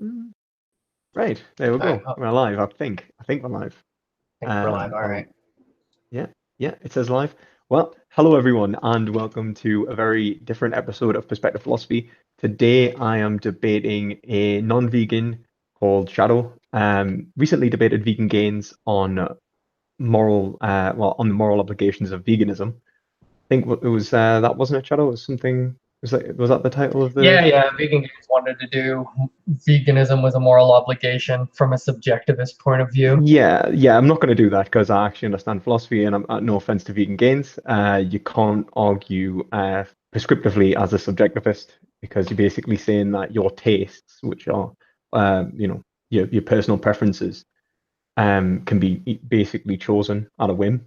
Mm, right, there we All right. go. Oh, We're live, I think. I think we're live. I think we're live. All right. I'll, yeah, yeah, it says live. Well, hello everyone, and welcome to a very different episode of Perspective Philosophy. Today I am debating a non-vegan called Shadow. Recently debated vegan gains on on the moral obligations of veganism. I think it was that wasn't it, Shadow? It was something. Was that the title of the? Yeah. Vegan Games wanted to do veganism was a moral obligation from a subjectivist point of view. Yeah, yeah, I'm not going to do that because I actually understand philosophy, and no offense to vegan gains, you can't argue prescriptively as a subjectivist because you're basically saying that your tastes, which are, you know, your personal preferences, can be basically chosen at a whim.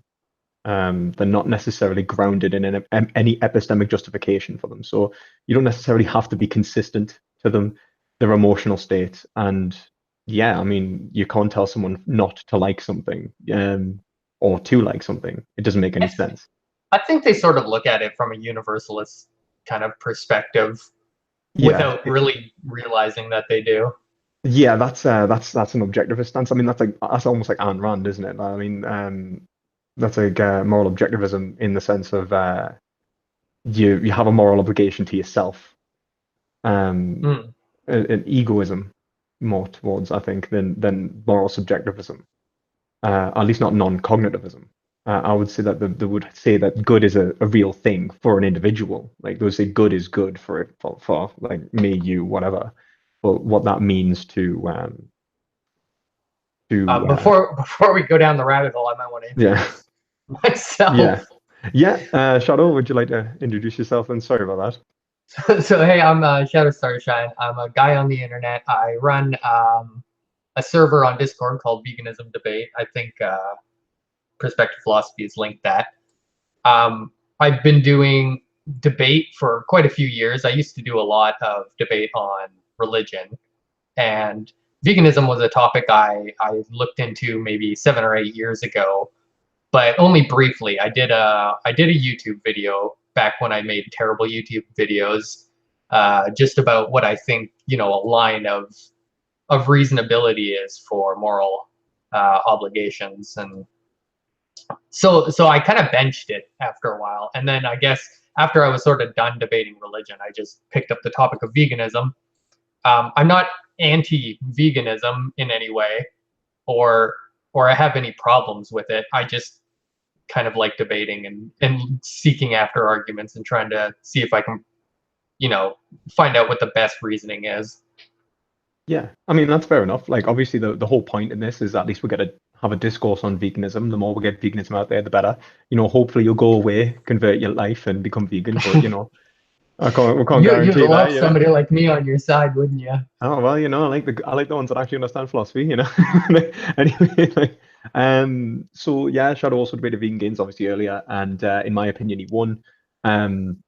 They're not necessarily grounded in any epistemic justification for them. So you don't necessarily have to be consistent to them, their emotional state. And yeah, I mean, you can't tell someone not to like something, or to like something. It doesn't make any I, sense. I think they sort of look at it from a universalist kind of perspective Yeah, without really realizing that they do. yeah, that's an objectivist stance. I mean, that's almost like Ayn Rand, isn't it? I mean, that's like moral objectivism in the sense of you have a moral obligation to yourself. Um, Mm. an egoism more towards, I think, than moral subjectivism, at least not non-cognitivism. I would say that they would say that good is a real thing for an individual. Like they would say good is good for like me, you, whatever. But what that means to Before we go down the rabbit hole, I might want to yeah, introduce yeah, myself. yeah. Shadow, would you like to introduce yourself? And sorry about So hey, I'm Shadow Starshine. I'm a guy on the internet. I run a server on Discord called Veganism Debate. I think Perspective Philosophy has linked that. I've been doing debate for quite a few years. I used to do a lot of debate on religion, and veganism was a topic I looked into maybe 7 or 8 years ago, but only briefly. I did a YouTube video back when I made terrible YouTube videos, just about what I think a line of reasonability is for moral obligations, and so I kind of benched it after a while, and then I guess after I was sort of done debating religion, I just picked up the topic of veganism. I'm not anti-veganism in any way, or I have any problems with it. I just kind of like debating and seeking after arguments and trying to see if I can, you know, find out what the best reasoning is. Yeah, I mean that's fair enough. Like obviously the whole point in this is at least we get to have a discourse on veganism. The more we get veganism out there, the better. Hopefully you'll go away, convert your life, and become vegan. But we can't You'd guarantee that. love somebody like me on your side, wouldn't you? Oh well, I like the ones that actually understand philosophy. Anyway, so yeah, Shadow also debated vegan gains obviously earlier, and in my opinion, he won. Um,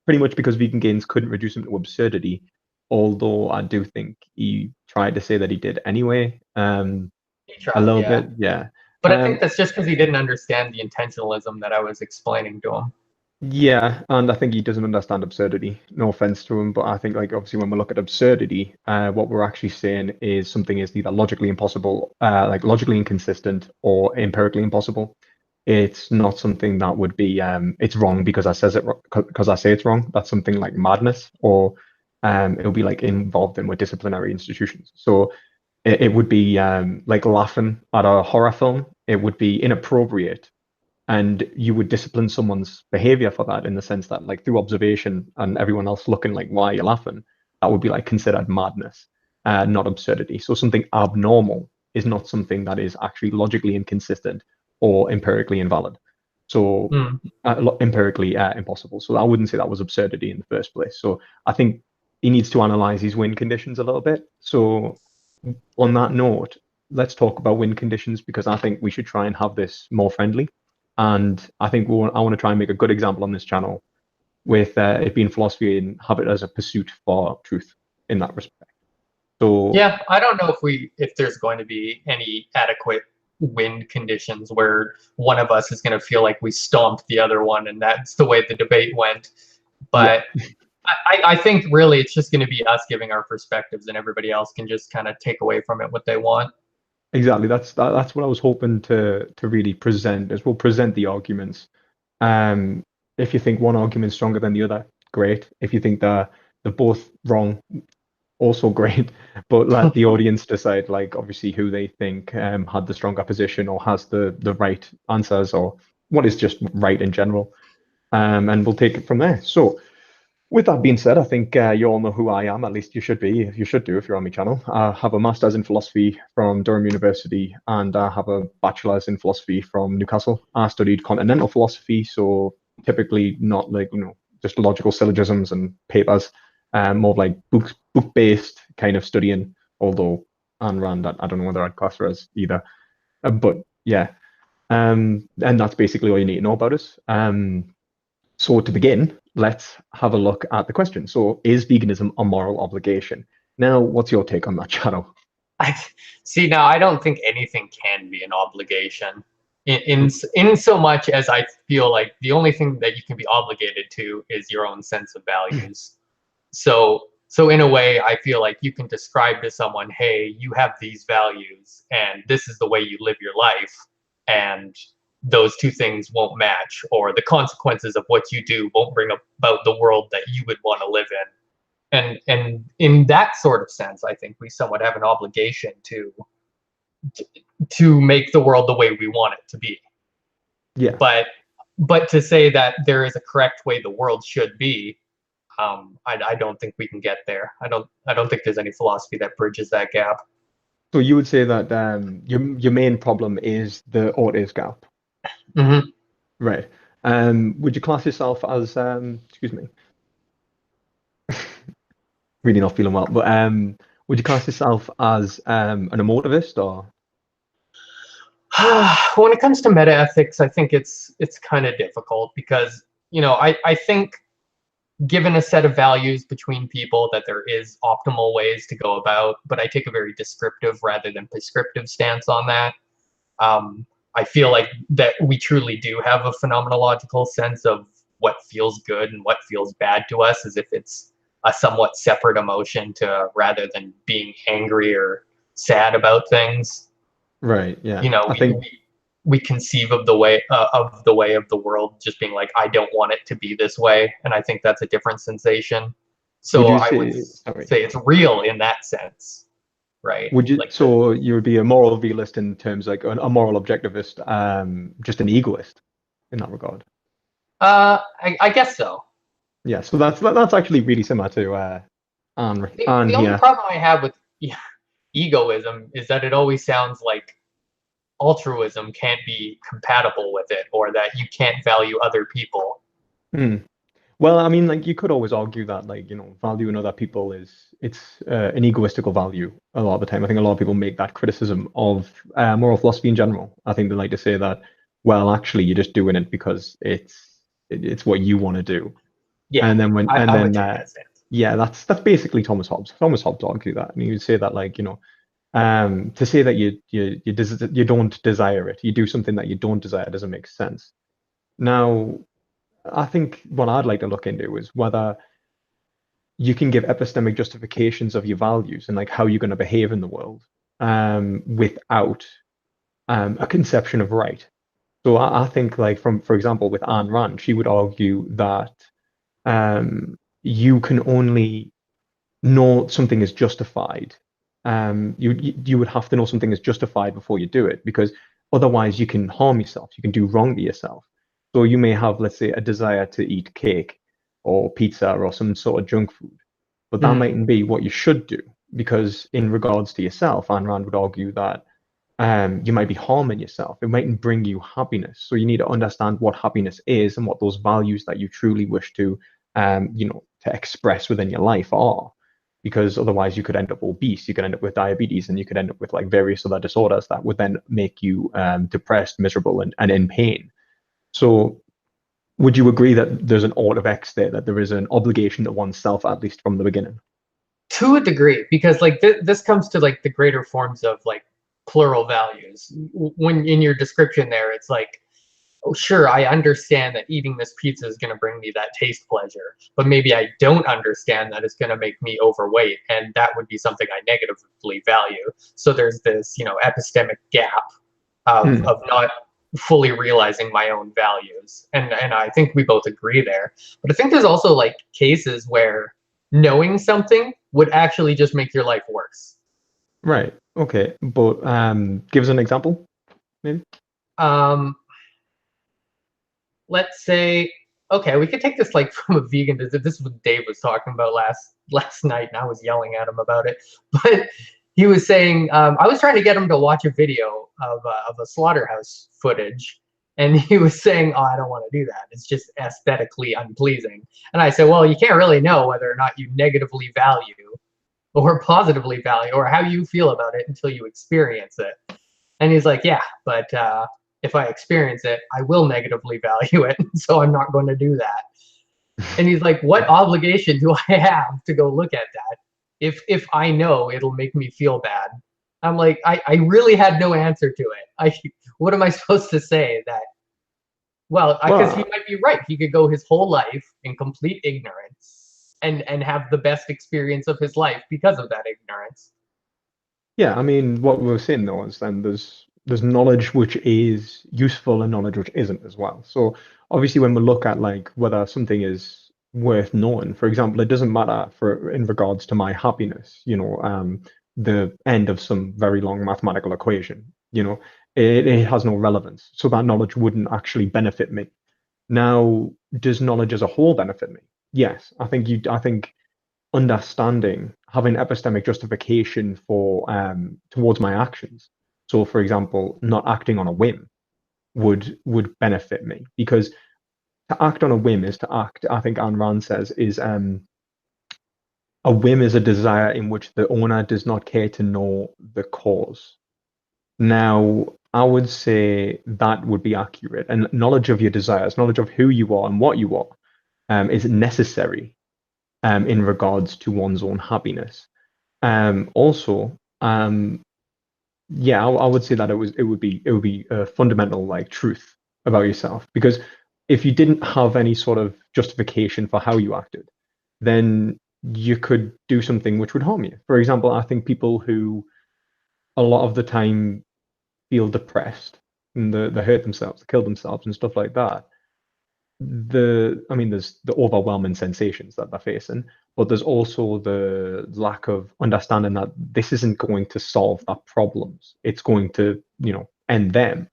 pretty much because vegan gains couldn't reduce him to absurdity, although I do think he tried to say that he did anyway, He a tried, little yeah. bit, yeah. But I think Um, that's just because he didn't understand the intentionalism that I was explaining to him. yeah, and I think he doesn't understand absurdity. No offense to him, but I think like obviously when we look at absurdity, what we're actually saying is something is either logically impossible, like logically inconsistent, or empirically impossible. It's not something that would be it's wrong because I say it's wrong. That's something like madness, or it'll be like involved in with disciplinary institutions. So it would be like laughing at a horror film. It would be inappropriate, and you would discipline someone's behavior for that in the sense that like through observation and everyone else looking like why you're laughing, that would be like considered madness, not absurdity. So something abnormal is not something that is actually logically inconsistent or empirically invalid. So Hmm. empirically impossible. So I wouldn't say that was absurdity in the first place. So I think he needs to analyze his win conditions a little bit. So on that note, let's talk about win conditions because I think we should try and have this more friendly. And I think I want to try and make a good example on this channel with it being philosophy and have it as a pursuit for truth in that respect. So Yeah, I don't know if there's going to be any adequate wind conditions where one of us is going to feel like we stomped the other one, and that's the way the debate went. yeah, But I think really it's just going to be us giving our perspectives, and everybody else can just kind of take away from it what they want. Exactly. That's what I was hoping to really present, is we'll present the arguments. Um, if you think one argument's stronger than the other, great. If you think they're both wrong, also great. But let the audience decide, like obviously who they think had the stronger position or has the right answers or what is just right in general. And we'll take it from there. So with that being said, I think you all know who I am. At least you should be. You should do if you're on my channel. I have a master's in philosophy from Durham University, and I have a bachelor's in philosophy from Newcastle. I studied continental philosophy, so typically not like just logical syllogisms and papers, more of like book based kind of studying. Although Ayn Rand, I don't know whether I'd class her as either, but yeah. And that's basically all you need to know about us. So to begin, let's have a look at the question. So is veganism a moral obligation? Now, what's your take on that, Shadow? I see. Now, I don't think anything can be an obligation, in so much as I feel like the only thing that you can be obligated to is your own sense of values. So in a way, I feel like you can describe to someone, hey, you have these values, and this is the way you live your life, and those two things won't match, or the consequences of what you do won't bring about the world that you would want to live in. And in that sort of sense, I think we somewhat have an obligation to make the world the way we want it to be. Yeah. But to say that there is a correct way the world should be, I don't think we can get there. I don't think there's any philosophy that bridges that gap. So you would say that your main problem is the autis gap, Mm-hmm. right? Would you class yourself as excuse me, really not feeling well, but would you class yourself as an emotivist or? When it comes to meta ethics, I think it's kind of difficult because I think given a set of values between people that there is optimal ways to go about, but I take a very descriptive rather than prescriptive stance on that. I feel like that we truly do have a phenomenological sense of what feels good and what feels bad to us, as if it's a somewhat separate emotion to rather than being angry or sad about things. Right, yeah. You know, I we think we, we conceive of the way of the world just being like, I don't want it to be this way, and I think that's a different sensation. would So you I would say, sorry, say it's real in that sense, right? would you, Like so you would be a moral realist in terms like a moral objectivist, just an egoist in that regard. I guess so. Yeah, so that's actually really similar to Anne The only here. problem I have with egoism is that it always sounds like altruism can't be compatible with it, or that you can't value other people. Hmm. Well, I mean, like you could always argue that, like, valuing other people it's an egoistical value a lot of the time. I think a lot of people make that criticism of moral philosophy in general. I think they like to say that, well, actually, you're just doing it because it's what you want to do. Yeah, And then I would take that stance. yeah, that's basically Thomas Hobbes. Thomas Hobbes argued that, and he would say that, like, to say that you don't desire it, you do something that you don't desire doesn't make sense. Now, I think what I'd like to look into is whether you can give epistemic justifications of your values and like how you're going to behave in the world, without a conception of right. So I think, like, for example, with Ayn Rand, she would argue that you can only know something is justified. You would have to know something is justified before you do it, because otherwise you can harm yourself. You can do wrong to yourself. So you may have, let's say, a desire to eat cake or pizza or some sort of junk food, but that Mm. mightn't be what you should do, because in regards to yourself, Ayn Rand would argue that you might be harming yourself. It mightn't bring you happiness. So you need to understand what happiness is and what those values that you truly wish to express within your life are. Because otherwise you could end up obese, you could end up with diabetes, and you could end up with like various other disorders that would then make you depressed, miserable, and in pain. So would you agree that there's an ought of X there, that there is an obligation to oneself, at least from the beginning? To a degree, because like this comes to like the greater forms of like plural values. When in your description there, it's like oh, sure, I understand that eating this pizza is going to bring me that taste pleasure, but maybe I don't understand that it's going to make me overweight, and that would be something I negatively value. So there's this, epistemic gap Hmm. of not fully realizing my own values, and I think we both agree there. But I think there's also like cases where knowing something would actually just make your life worse. Right. Okay. But give us an example, maybe. Um, let's say, okay, we could take this like from a vegan. This is what Dave was talking about last night, and I was yelling at him about it. But he was saying, I was trying to get him to watch a video of a slaughterhouse footage, and he was saying, "Oh, I don't want to do that. It's just aesthetically unpleasing." And I said, "Well, you can't really know whether or not you negatively value or positively value or how you feel about it until you experience it." And he's like, yeah, but if I experience it, I will negatively value it. So I'm not going to do that. And he's like, what obligation do I have to go look at that if I know it'll make me feel bad? I'm like, I really had no answer to it. What am I supposed to say that? Well, because he Well, might be right. He could go his whole life in complete ignorance and have the best experience of his life because of that ignorance. yeah, I mean, what we were saying though is then there's knowledge which is useful and knowledge which isn't as well. So obviously, when we look at like whether something is worth knowing, for example, it doesn't matter for in regards to my happiness, the end of some very long mathematical equation, it has no relevance. So that knowledge wouldn't actually benefit me. Now, does knowledge as a whole benefit me? Yes, I think understanding, having epistemic justification for towards my actions. So, for example, not acting on a whim would benefit me because to act on a whim is to act. I think Ayn Rand says is a whim is a desire in which the owner does not care to know the cause. Now, I would say that would be accurate, and knowledge of your desires, knowledge of who you are and what you are, is necessary in regards to one's own happiness. Also, yeah, I would say that it would be a fundamental like truth about yourself because if you didn't have any sort of justification for how you acted, then you could do something which would harm you. For example, I think people who a lot of the time feel depressed and they hurt themselves, they kill themselves and stuff like that. I mean, there's the overwhelming sensations that they're facing, but there's also the lack of understanding that this isn't going to solve their problems. It's going to, end them.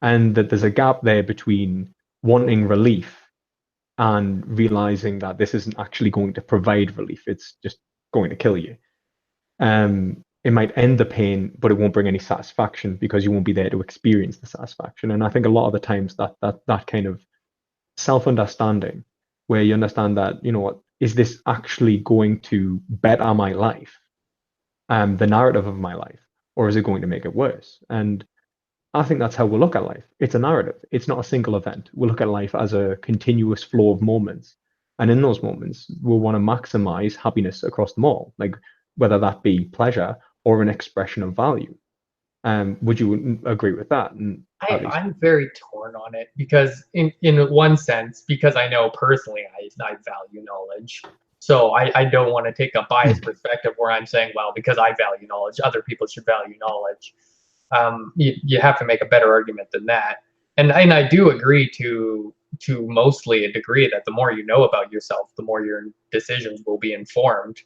And that there's a gap there between wanting relief and realizing that this isn't actually going to provide relief. It's just going to kill you. It might end the pain, but it won't bring any satisfaction because you won't be there to experience the satisfaction. And I think a lot of the times that kind of self-understanding where you understand that, what, is this actually going to better my life, the narrative of my life, or is it going to make it worse? And I think that's how we look at life. It's a narrative. It's not a single event. We look at life as a continuous flow of moments. And in those moments, we'll want to maximize happiness across them all, like whether that be pleasure or an expression of value. Would you agree with that? And at least, I'm very torn on it because in one sense, because I know personally I value knowledge. So I don't want to take a biased perspective where I'm saying, well, because I value knowledge, other people should value knowledge. You have to make a better argument than that. And I do agree to mostly a degree that the more you know about yourself, the more your decisions will be informed.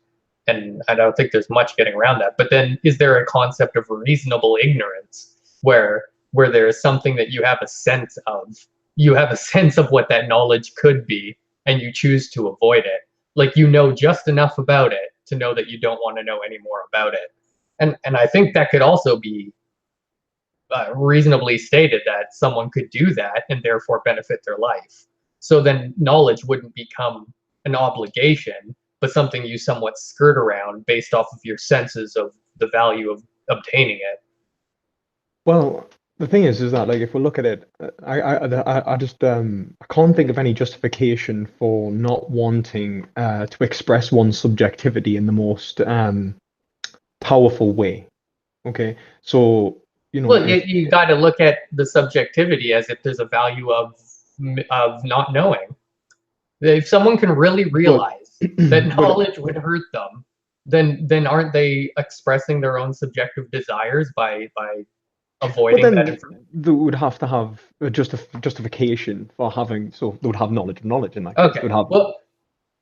And I don't think there's much getting around that. But then is there a concept of reasonable ignorance where there is something that you have a sense of what that knowledge could be, and you choose to avoid it? Like you know just enough about it to know that you don't want to know any more about it. And I think that could also be reasonably stated that someone could do that and therefore benefit their life. So then knowledge wouldn't become an obligation, but something you somewhat skirt around based off of your senses of the value of obtaining it. well, the thing is that like if we look at it, I just I can't think of any justification for not wanting to express one's subjectivity in the most powerful way. Okay, so Well, you got to look at the subjectivity as if there's a value of not knowing. If someone can really realize that knowledge would hurt them, then aren't they expressing their own subjective desires by avoiding that information? They would have to have a justification for having, so they would have knowledge of knowledge in that case. Okay, well,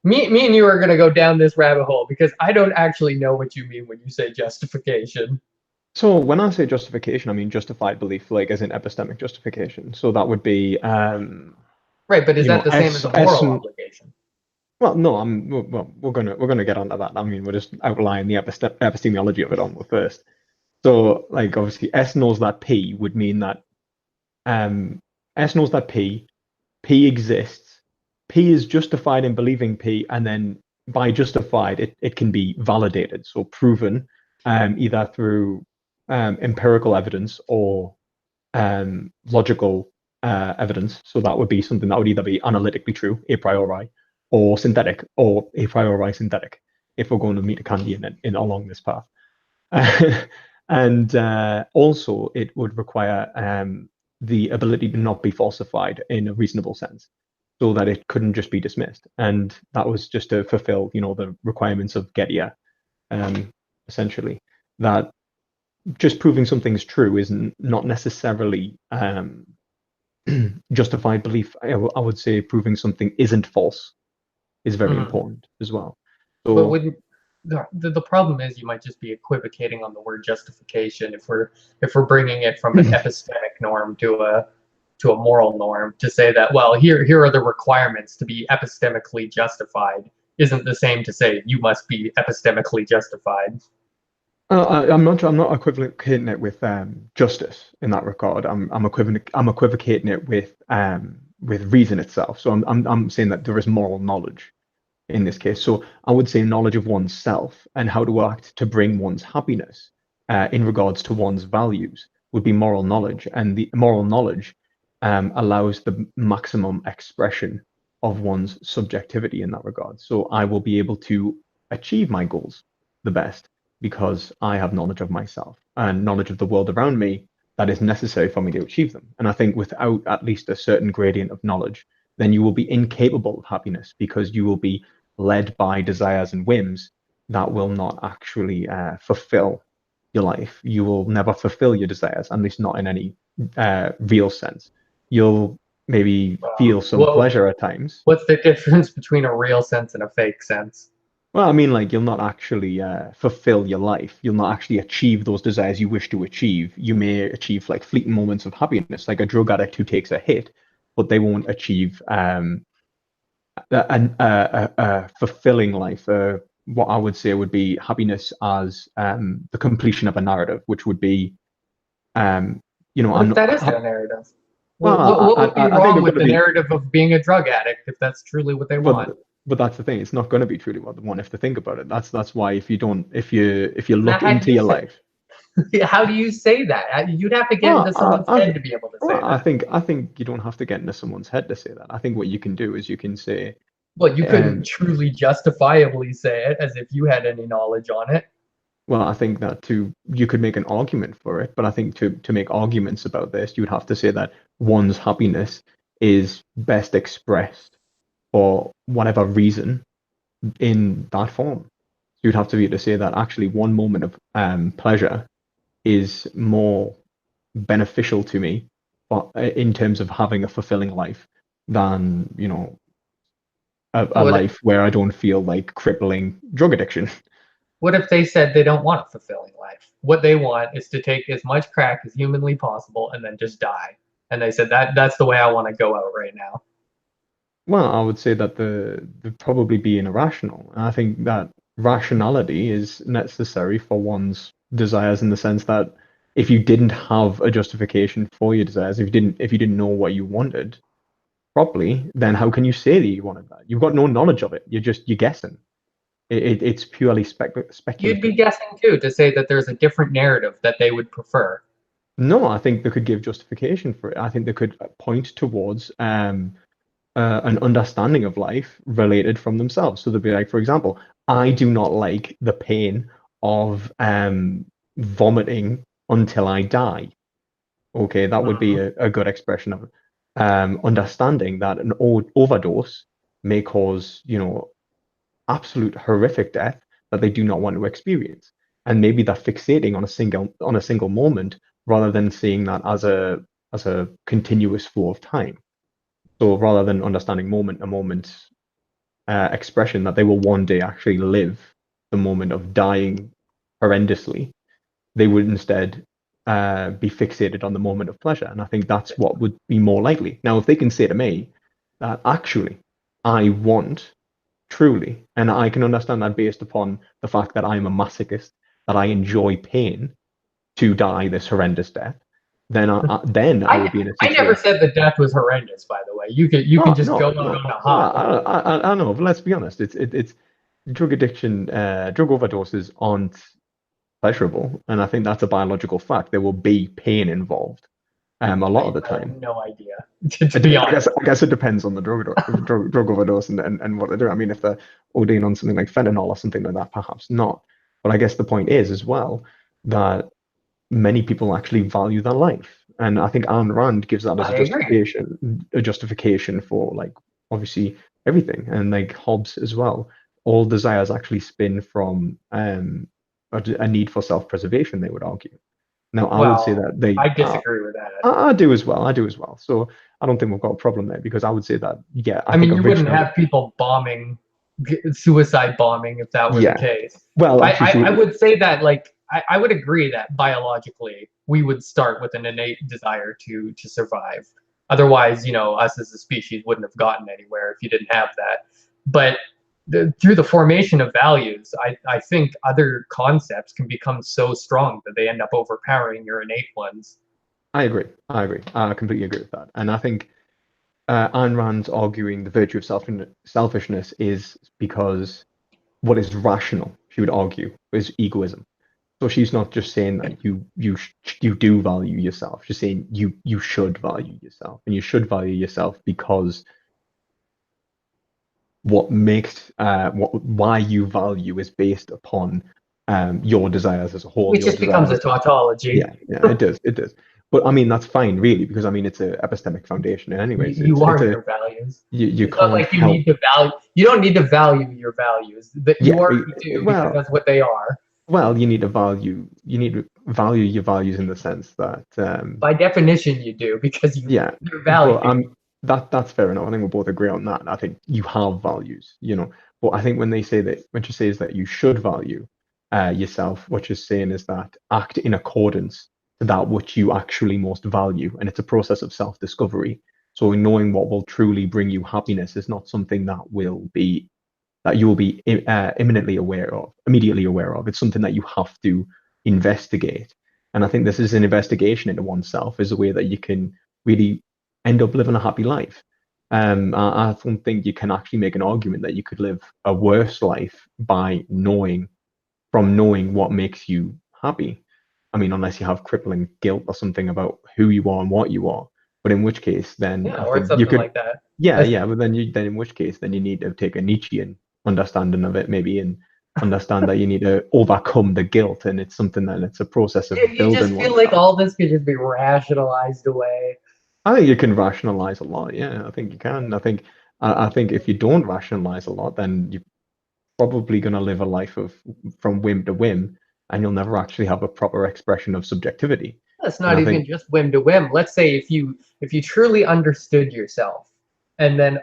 me and you are going to go down this rabbit hole because I don't actually know what you mean when you say justification. So when I say justification, I mean justified belief, like as in epistemic justification. So that would be right, but is that the same as a moral obligation? Well, no, we're gonna get onto that. I mean, we're just outlining the epistemology of it on first. So, like, obviously, S knows that P would mean that S knows that P exists. P is justified in believing P, and then by justified, it can be validated, so proven, either through empirical evidence or logical evidence. So that would be something that would either be analytically true, a priori, or synthetic, or a priori synthetic, if we're going to meet a candy in along this path. And also, it would require the ability to not be falsified in a reasonable sense, so that it couldn't just be dismissed. And that was just to fulfill, the requirements of Gettier, essentially. That just proving something's true is not necessarily justified belief. I would say proving something isn't false is very important as well. So, but wouldn't the problem is you might just be equivocating on the word justification if we're bringing it from an epistemic norm to a moral norm, to say that, well, here are the requirements to be epistemically justified isn't the same to say you must be epistemically justified. I'm not equivocating it with justice in that regard. I'm equivocating it with reason itself. So I'm saying that there is moral knowledge in this case. So I would say knowledge of oneself and how to act to bring one's happiness in regards to one's values would be moral knowledge. And the moral knowledge allows the maximum expression of one's subjectivity in that regard. So I will be able to achieve my goals the best because I have knowledge of myself and knowledge of the world around me that is necessary for me to achieve them. And I think without at least a certain gradient of knowledge, then you will be incapable of happiness because you will be led by desires and whims that will not actually fulfill your life. You will never fulfill your desires, at least not in any real sense. You'll maybe feel some pleasure at times. What's the difference between a real sense and a fake sense? Well, I mean, like, you'll not actually fulfill your life. You'll not actually achieve those desires you wish to achieve. You may achieve like fleeting moments of happiness, like a drug addict who takes a hit, but they won't achieve a fulfilling life. What I would say would be happiness as the completion of a narrative, which would be, that is their narrative. What would be wrong with the narrative of being a drug addict if that's truly what they want? But that's the thing; it's not going to be truly what they want if they think about it. That's why if you look into your life. How do you say that? You'd have to get into someone's head to be able to say that. I think you don't have to get into someone's head to say that. I think what you can do is you can say. Well, you couldn't truly justifiably say it as if you had any knowledge on it. Well, I think that you could make an argument for it, but I think to make arguments about this, you would have to say that one's happiness is best expressed for whatever reason in that form. You'd have to be able to say that actually one moment of pleasure is more beneficial to me in terms of having a fulfilling life than, a life where I don't feel like crippling drug addiction. What if they said they don't want a fulfilling life? What they want is to take as much crack as humanly possible and then just die. And they said that's the way I want to go out right now. Well, I would say that they'd probably be irrational. And I think that rationality is necessary for one's desires in the sense that if you didn't have a justification for your desires, if you didn't know what you wanted properly, then how can you say that you wanted that? You've got no knowledge of it. You're guessing. It's purely speculative. You'd be guessing too to say that there's a different narrative that they would prefer. No, I think they could give justification for it. I think they could point towards an understanding of life related from themselves. So they'd be like, for example, I do not like the pain of vomiting until I die. Okay, that would be Mhm. a good expression of understanding that an overdose may cause, absolute horrific death that they do not want to experience. And maybe they're fixating on a single moment rather than seeing that as a continuous flow of time. So rather than understanding moment to moment expression that they will one day actually live the moment of dying horrendously, they would instead be fixated on the moment of pleasure. And I think that's what would be more likely. Now, if they can say to me that actually I want truly, and I can understand that based upon the fact that I'm a masochist, that I enjoy pain to die this horrendous death, then I would be in a I never situation. said the death was horrendous. By the way, you can Oh just go no, out no. on a Well, high. I know, but let's be honest. It's drug addiction, drug overdoses aren't pleasurable, and I think that's a biological fact. There will be pain involved, a lot of the I have time. no idea, to be honest. I guess it depends on the drug overdose and what they're doing. I mean, if they're ODing on something like fentanyl or something like that, perhaps not. But I guess the point is as well that many people actually value their life, and I think Ayn Rand gives that as I agree. a justification for like obviously everything, and like Hobbes as well. All desires actually spin from a need for self-preservation, they would argue. Now, I would say Well, that they I disagree with that. I do as well. I do as well. So I don't think we've got a problem there because I would say that, yeah, I I think mean, you wouldn't originally, have people suicide bombing if that were the yeah. case. Well, actually, I so would say that, like, I would agree that biologically we would start with an innate desire to survive. Otherwise, us as a species wouldn't have gotten anywhere if you didn't have that. But through the formation of values, I think other concepts can become so strong that they end up overpowering your innate ones. I agree. I agree. I completely agree with that. And I think Ayn Rand's arguing the virtue of selfishness is because what is rational, she would argue, is egoism. So she's not just saying that you do value yourself. She's saying you should value yourself, and you should value yourself because what makes what why you value is based upon your desires as a whole, It your just becomes a desires. tautology. Yeah, yeah, it does, it does. But I mean, that's fine, really, because I mean, it's a epistemic foundation. And anyways, You it's are a your values. you It's not can't like you need help. to value. You don't need to value your values. That you Yeah, already do because well, that's what they are. you need to value your values in the sense that By definition, you do because yeah, they're but valued. that's fair enough. I think we both agree on that. I think you have values, But I think when they say that, when she says that you should value yourself, what she's saying is that act in accordance to that which you actually most value, and it's a process of self-discovery. So knowing what will truly bring you happiness is not something that you will be imminently aware of, immediately aware of. It's something that you have to investigate. And I think this is an investigation into oneself, is a way that you can really end up living a happy life. I don't think you can actually make an argument that you could live a worse life by knowing what makes you happy. I mean, unless you have crippling guilt or something about who you are and what you are. But in which case, then Yeah, I or think you something could, like that. yeah, That's, yeah. But then in which case, then you need to take a Nietzschean understanding of it, maybe, and understand that you need to overcome the guilt, and it's something that it's a process of you just building feel like oneself. all this could just be rationalized away. I think you can rationalize a lot. Yeah, I think you can. I think if you don't rationalize a lot, then you're probably going to live a life of from whim to whim, and you'll never actually have a proper expression of subjectivity. It's And not I even think, just whim to whim. Let's say if you truly understood yourself, and then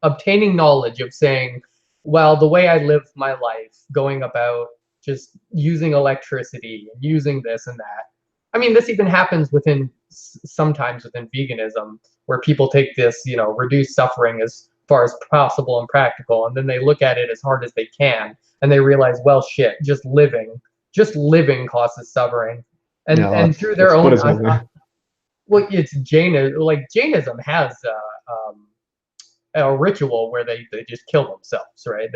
obtaining knowledge of saying, well, the way I live my life, going about just using electricity and using this and that. I mean, this even happens sometimes within veganism, where people take this, reduce suffering as far as possible and practical, and then they look at it as hard as they can, and they realize, well, shit, just living causes suffering, and yeah, through their that's own Buddhism. well, it's Jainism. Like Jainism has a ritual where they just kill themselves, right?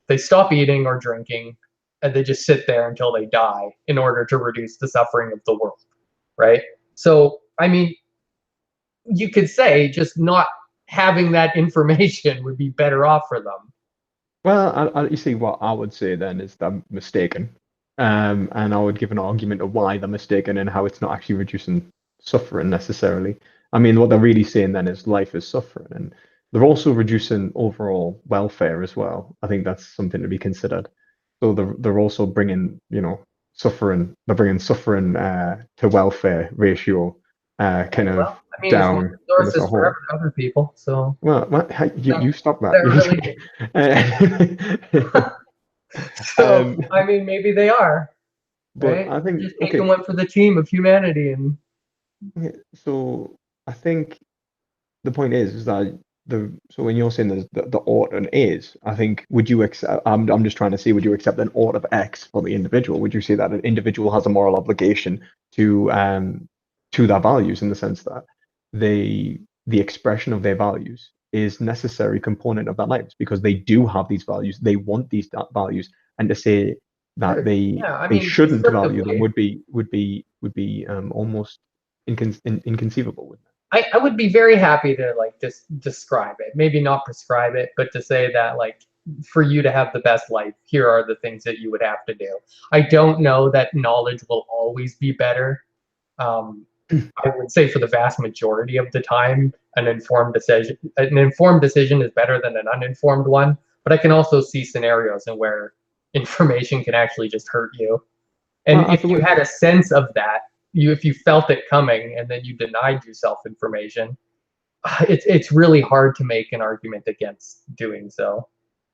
They stop eating or drinking, and they just sit there until they die in order to reduce the suffering of the world, right? So I mean, you could say just not having that information would be better off for them. Well, you see, what I would say then is that I'm mistaken. and I would give an argument of why they're mistaken and how it's not actually reducing suffering necessarily. I mean, what they're really saying then is life is suffering, and they're also reducing overall welfare as well. I think that's something to be considered. So they're also bringing, suffering. They're bringing suffering to welfare ratio kind of Well, I mean, it's more down in as a resources for whole. other people, so You stop that. they're really. So Um, I mean, maybe they are, but right? I They're think just taking okay. one for the team of humanity, and Okay, so I think the point is that so when you're saying the ought and is, I think would you accept? I'm just trying to see, would you accept an ought of X for the individual? Would you say that an individual has a moral obligation to their values in the sense that the expression of their values is necessary component of their lives because they do have these values, they want these values, and to say that sure, yeah. I they mean, shouldn't value them descriptively, would be almost inconceivable with I would be very happy to like just describe it, maybe not prescribe it, but to say that like for you to have the best life, here are the things that you would have to do. I don't know that knowledge will always be better. Um, that. I would say for the vast majority of the time, an informed decision is better than an uninformed one. But I can also see scenarios in where information can actually just hurt you. And Well, I if you think had a sense of that, if you felt it coming and then you denied yourself information, it's really hard to make an argument against doing so.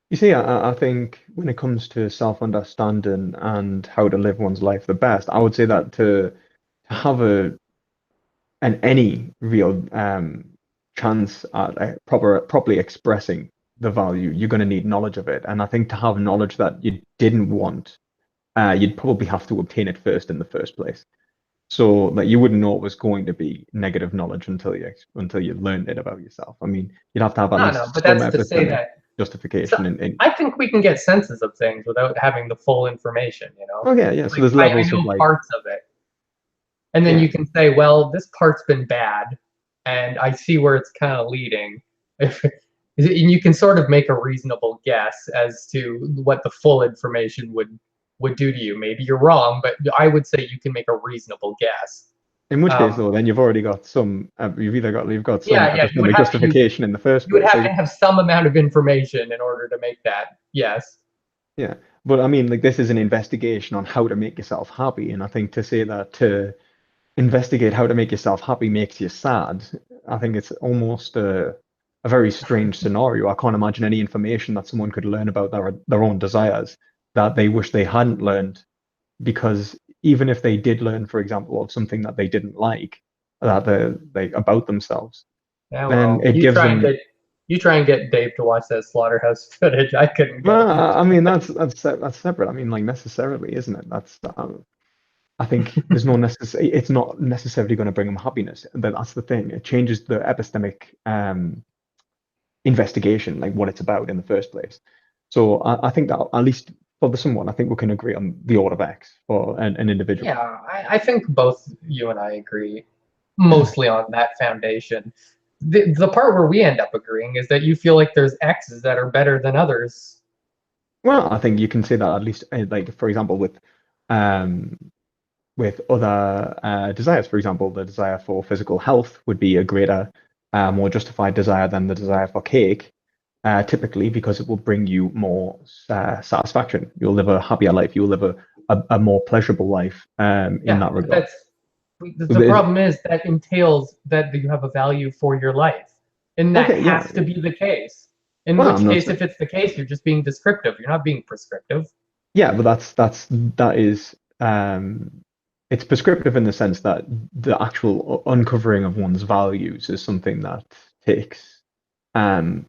you see, I think when it comes to self-understanding and how to live one's life the best, I would say that to have any real chance at properly expressing the value, you're going to need knowledge of it. And I think to have knowledge that you didn't want, you'd probably have to obtain it first in the first place. So like you wouldn't know it was going to be negative knowledge until you learned it about yourself. I mean, you'd have to have at No, no, but least some that's to say epistemic that so justification in I think we can get senses of things without having the full information, you know? oh yeah. So Like there's I levels of know like parts of it. And then yeah. you can say, well, this part's been bad, and I see where it's kind of leading. If and you can sort of make a reasonable guess as to what the full information would do to you. Maybe you're wrong, but I would say you can make a reasonable guess. In which case Um, though, then you've already got some you've got some yeah, you would epistemic have to use justification in the first you would place. have So to have some amount of information in order to make that. Yes. yeah. But I mean like this is an investigation on how to make yourself happy. And I think to say that to investigate how to make yourself happy makes you sad, I think it's almost a very strange scenario. I can't imagine any information that someone could learn about their own desires that they wish they hadn't learned, because even if they did learn, for example, of something that they didn't like, that they about themselves, Yeah. then Well, it gives them. you try and get Dave to watch that slaughterhouse footage. I couldn't get Well, him. I mean that's separate. I mean, like necessarily, isn't it? That's I think there's no necessary. It's not necessarily going to bring them happiness. And that's the thing. It changes the epistemic investigation, like what it's about in the first place. So I think that at least for the someone, I think we can agree on the order of X for an individual. Yeah, I think both you and I agree mostly on that foundation. The part where we end up agreeing is that you feel like there's X's that are better than others. Well, I think you can say that at least, like for example, um, with other desires. For example, the desire for physical health would be a greater, more justified desire than the desire for cake, typically because it will bring you more satisfaction. You'll live a happier life. You'll live a more pleasurable life in Yeah, that but regard. the problem is that entails that you have a value for your life. And that Okay, yeah. has to be the case. In Well, I'm which not case, saying, if it's the case, you're just being descriptive. You're not being prescriptive. yeah, but that is it's prescriptive in the sense that the actual uncovering of one's values is something that takes um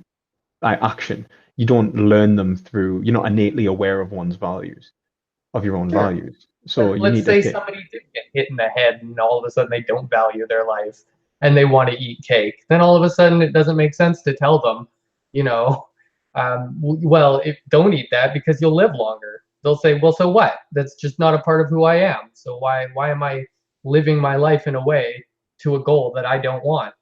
like action. You don't learn them through, you're not innately aware of one's values, of your own Sure. values. So But you let's need to say take, somebody did get hit in the head and all of a sudden they don't value their life and they want to eat cake. Then all of a sudden it doesn't make sense to tell them, you know, well, don't eat that because you'll live longer. They'll say, well, so what? That's just not a part of who I am. So why am I living my life in a way to a goal that I don't want?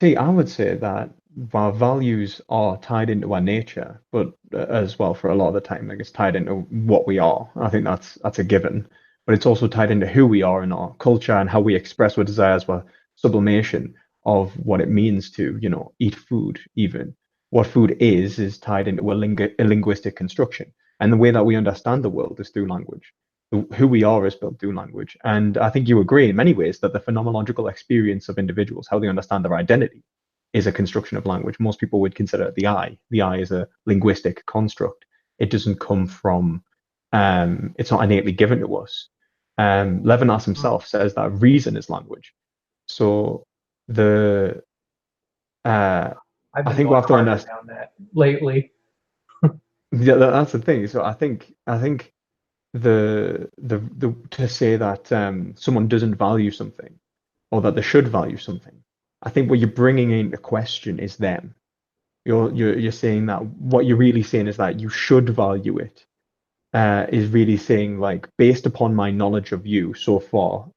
see, I would say that while values are tied into our nature, but as well for a lot of the time, like it's tied into what we are. I think that's a given. But it's also tied into who we are in our culture and how we express our desires, were sublimation of what it means to, eat food, even. What food is tied into a linguistic construction. And the way that we understand the world is through language. Who we are is built through language. And I think you agree in many ways that the phenomenological experience of individuals, how they understand their identity, is a construction of language. Most people would consider it the I. The I is a linguistic construct. It doesn't come from, it's not innately given to us. Levinas Mm. himself says that reason is language. So the uh, I've I been think we going have to harder understand. down that lately. Yeah, that's the thing. So I think the to say that someone doesn't value something or that they should value something, I think what you're bringing into question is them. You're saying that what you're really saying is that you should value it. Is really saying like based upon my knowledge of you so far,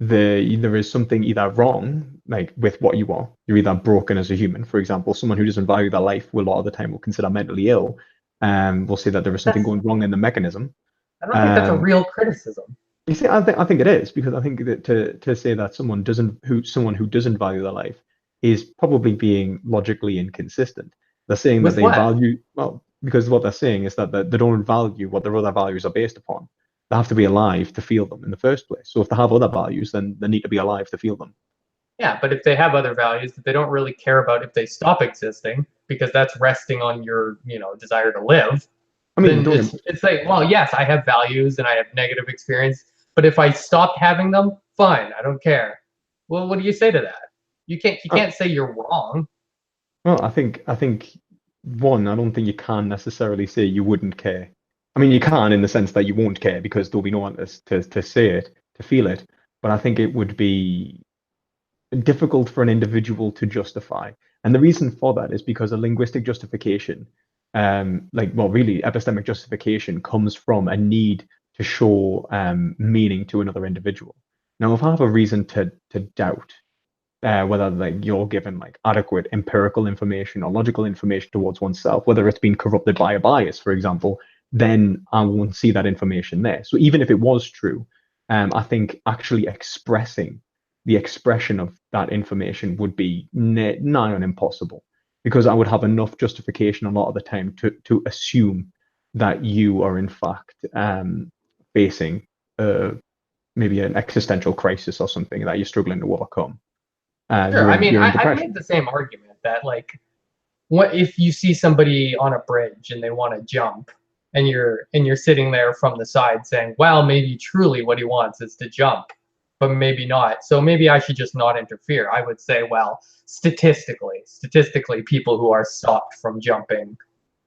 there is something either wrong, like with what you are. You're either broken as a human. For example, someone who doesn't value their life will a lot of the time will consider mentally ill. Will say that there is something That's going wrong in the mechanism. I don't think that's a Um, real criticism. you see, I think it is because I think that to say that someone who doesn't value their life is probably being logically inconsistent. They're saying that With they what? value well because what they're saying is that they don't value what their other values are based upon. They have to be alive to feel them in the first place. So if they have other values, then they need to be alive to feel them. Yeah, but if they have other values that they don't really care about if they stop existing, because that's resting on your, desire to live, I mean, then don't it's get, it's like, well, yes, I have values and I have negative experience, but if I stopped having them, fine, I don't care. Well, what do you say to that? You uh, can't say you're wrong. well, I think one, I don't think you can necessarily say you wouldn't care. I mean, you can in the sense that you won't care because there'll be no one to say it, to feel it. But I think it would be difficult for an individual to justify. And the reason for that is because a linguistic justification, well, really, epistemic justification comes from a need to show meaning to another individual. Now, if I have a reason to doubt whether like you're given like adequate empirical information or logical information towards oneself, whether it's been corrupted by a bias, for example, then I won't see that information there. So even if it was true, I think actually expressing the expression of that information would be nigh on impossible because I would have enough justification a lot of the time to assume that you are in fact facing maybe an existential crisis or something that you're struggling to overcome. Sure. I mean, You're in I've made depression. the same argument that like what if you see somebody on a bridge and they want to jump and you're sitting there from the side saying, well, maybe truly what he wants is to jump, but maybe not. So maybe I should just not interfere. I would say, well, statistically, people who are stopped from jumping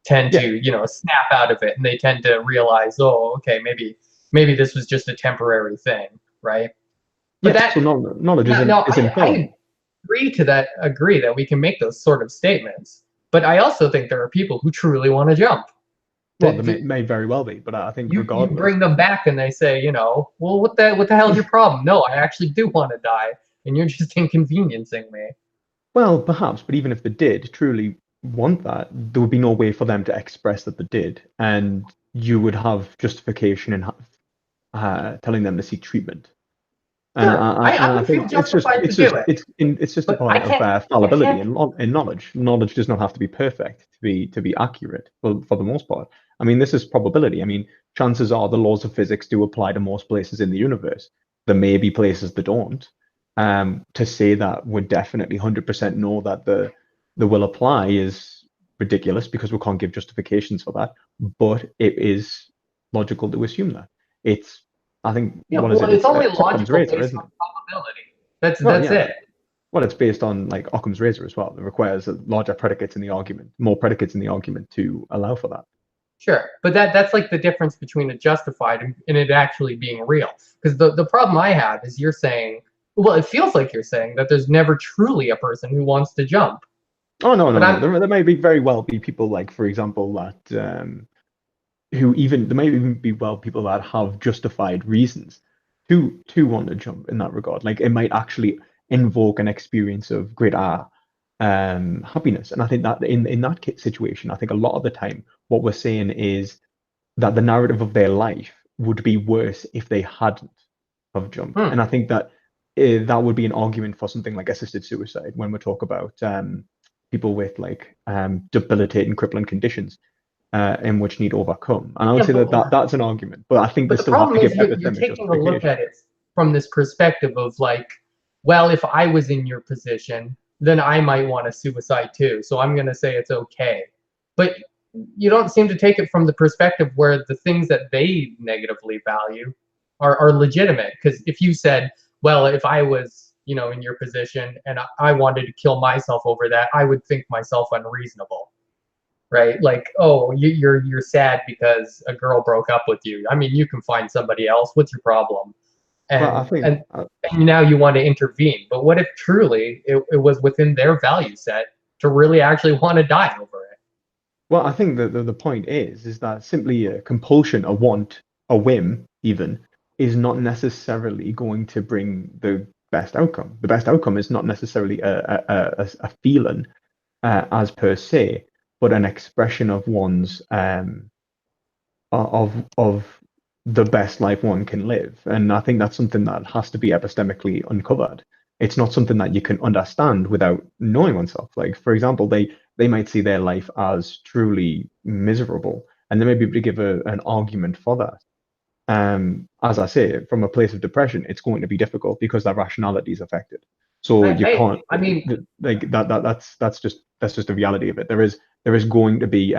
tend Yeah, to, snap out of it and they tend to realize, oh, okay, maybe this was just a temporary thing, right? But yes. that So knowledge no, no, is inferred. I agree that we can make those sort of statements. But I also think there are people who truly want to jump. Well, That there may very well be, but I think you regardless, bring them back and they say, well, what the hell's your problem? No, I actually do want to die, and you're just inconveniencing me. well, perhaps, but even if they did truly want that, there would be no way for them to express that they did, and you would have justification in telling them to seek treatment. Sure, And I I would feel think it's just justified to do it, it's just a but I point of can't I fallibility can't in knowledge. Knowledge does not have to be perfect to be accurate for the most part. I mean, this is probability. I mean, chances are the laws of physics do apply to most places in the universe. There may be places that don't. To say that we definitely 100% know that the will apply is ridiculous because we can't give justifications for that. But it is logical to assume that. It's I think what is well, it? it's only It's Occam's logical razor, based isn't on it? probability. That's Well, that's yeah. it. Well, it's based on like Occam's razor as well. It requires larger predicates in the argument, more predicates in the argument to allow for that. Sure, but that's like the difference between it justified and it actually being real. Because the problem I have is you're saying, well, it feels like you're saying that there's never truly a person who wants to jump. Oh no, But no, no. There may be very well be people like, for example, that who even there may even be well people that have justified reasons to want to jump in that regard. Like it might actually invoke an experience of great awe happiness. And I think that in that situation, I think a lot of the time what we're saying is that the narrative of their life would be worse if they hadn't have jumped. Hmm. And I think that that would be an argument for something like assisted suicide when we talk about people with like debilitating, crippling conditions in which need overcome. And I would Yeah, say that that's an argument, but I think they but the still have problem to give is you're epistemic taking a look justification. at it from this perspective of like, well, if I was in your position, then I might want to suicide too. So I'm going to say it's okay. But you don't seem to take it from the perspective where the things that they negatively value are legitimate. Because if you said, well, if I was, in your position and I wanted to kill myself over that, I would think myself unreasonable, right? Like, oh, you're sad because a girl broke up with you. I mean, you can find somebody else. What's your problem? Well, I And think and, and now you want to intervene. But what if truly it was within their value set to really actually want to die over it? I think that the point is that simply a compulsion, a want, a whim, even, is not necessarily going to bring the best outcome. The best outcome is not necessarily a feeling as per se, but an expression of one's of the best life one can live. And I think that's something that has to be epistemically uncovered. It's not something that you can understand without knowing oneself. Like, for example, they might see their life as truly miserable, and they may be able to give an argument for that. As I say, from a place of depression, it's going to be difficult because their rationality is affected. So you can't I mean, like that's just the reality of it. There is going to be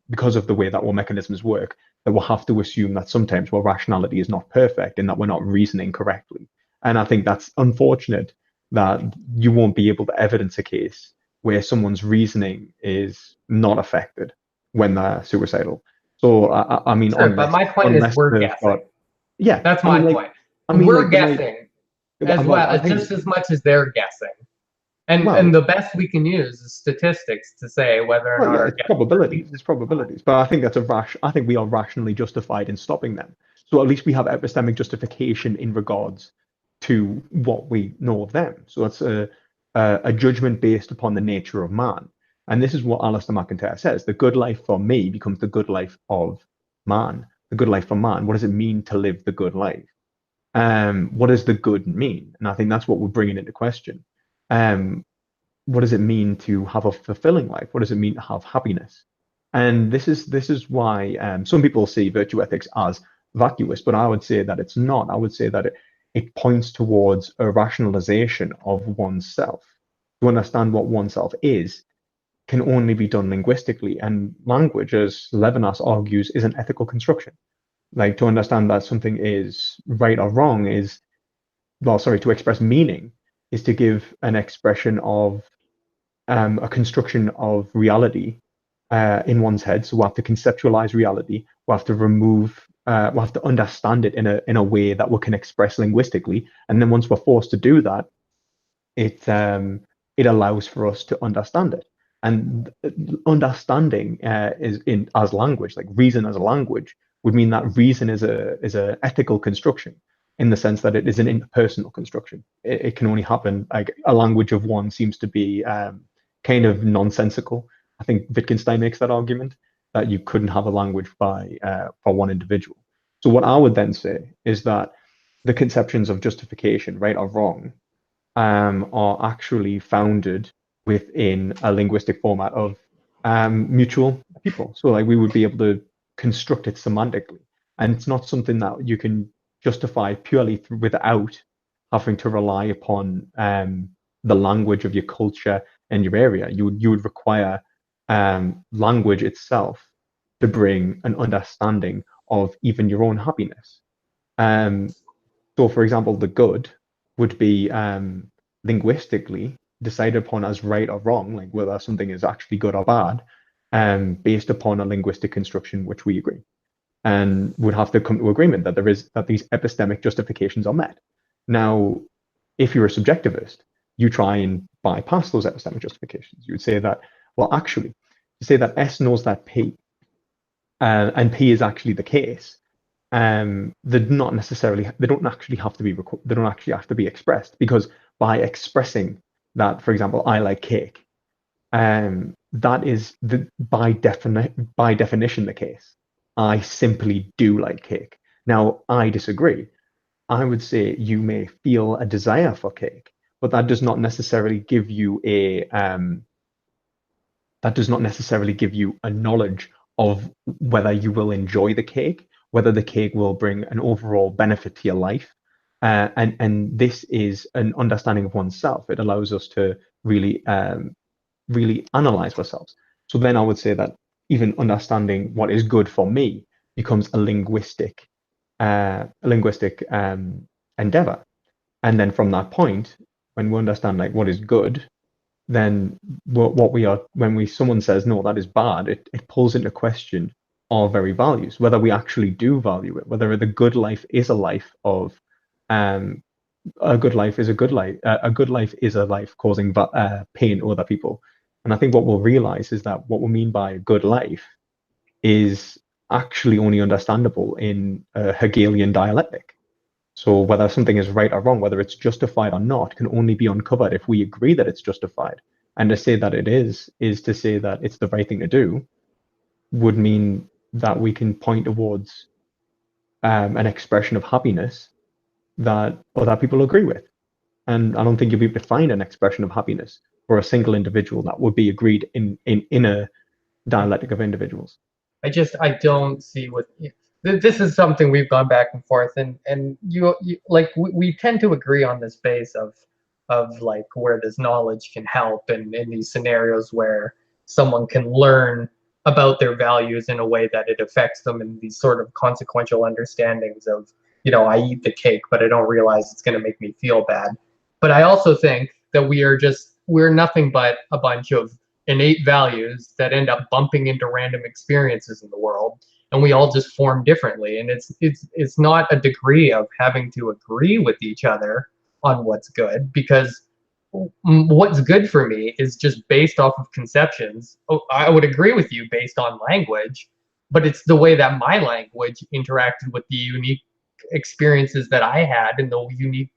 because of the way that our mechanisms work, that we'll have to assume that sometimes our rationality is not perfect and that we're not reasoning correctly. And I think that's unfortunate that you won't be able to evidence a case where someone's reasoning is not affected when they're suicidal. So I mean, sure, but my point is unless we're they've got guessing. yeah, That's I my mean like point. I mean We're like the way guessing as well well I as think just as much as they're guessing. And well the best we can use is statistics to say whether or well not yeah our it's guesses are probabilities, feasible it's or not. probabilities, but I think I think we are rationally justified in stopping them. So at least we have epistemic justification in regards to what we know of them. So it's a judgment based upon the nature of man. And this is what Alistair McIntyre says: the good life for me becomes the good life of man. The good life for man. What does it mean to live the good life? What does the good mean? And I think that's what we're bringing into question. Um, what does it mean to have a fulfilling life? What does it mean to have happiness? And this is why some people see virtue ethics as vacuous, but I would say that it's not. I would say that it points towards a rationalization of oneself. To understand what oneself is can only be done linguistically, and language, as Levinas argues, is an ethical construction. Like to understand that something is right or wrong is, well, sorry, to express meaning is to give an expression of a construction of reality in one's head. So we have to conceptualize reality. We have to we have to understand it in a way that we can express linguistically. And then once we're forced to do that, it allows for us to understand it. And understanding is in as language, like reason as a language, would mean that reason is a ethical construction in the sense that it is an interpersonal construction. It can only happen like a language of one seems to be kind of nonsensical. I think Wittgenstein makes that argument that you couldn't have a language by for one individual. So what I would then say is that the conceptions of justification, right or wrong, are actually founded within a linguistic format of mutual people. So like we would be able to construct it semantically, and it's not something that you can justify purely without having to rely upon the language of your culture and your area. You would require language itself to bring an understanding of even your own happiness. Um, so, for example, the good would be linguistically decided upon as right or wrong, like whether something is actually good or bad, based upon a linguistic construction which we agree, and would have to come to agreement that these epistemic justifications are met. Now, if you're a subjectivist, you try and bypass those epistemic justifications. You would say that, well, actually, to say that S knows that P, and P is actually the case, they don't actually have to be they don't actually have to be expressed, because by expressing that, for example, I like cake, That is by definition the case. I simply do like cake. Now, I disagree. I would say you may feel a desire for cake, but that does not necessarily give you a knowledge of whether you will enjoy the cake, whether the cake will bring an overall benefit to your life. And this is an understanding of oneself. It allows us to really analyze ourselves. So then I would say that even understanding what is good for me becomes a linguistic endeavor. And then from that point, when we understand like what is good, then what we are when we someone says no, that is bad, it pulls into question our very values, whether we actually do value it, whether the good life is a life of um a good life is a good life. A good life is a life causing pain to other people. And I think what we'll realize is that what we mean by a good life is actually only understandable in a Hegelian dialectic. So whether something is right or wrong, whether it's justified or not, can only be uncovered if we agree that it's justified. And to say that it is to say that it's the right thing to do, would mean that we can point towards an expression of happiness that other people agree with. And I don't think you'll be able to find an expression of happiness for a single individual that would be agreed in a dialectic of individuals. I don't see what this is something we've gone back and forth, and you like we tend to agree on this base of like where this knowledge can help, and in these scenarios where someone can learn about their values in a way that it affects them, in these sort of consequential understandings of, I eat the cake but I don't realize it's going to make me feel bad. But I also think that we're nothing but a bunch of innate values that end up bumping into random experiences in the world, and we all just form differently. And it's not a degree of having to agree with each other on what's good, because what's good for me is just based off of conceptions. Oh, I would agree with you based on language, but it's the way that my language interacted with the unique experiences that I had, and the unique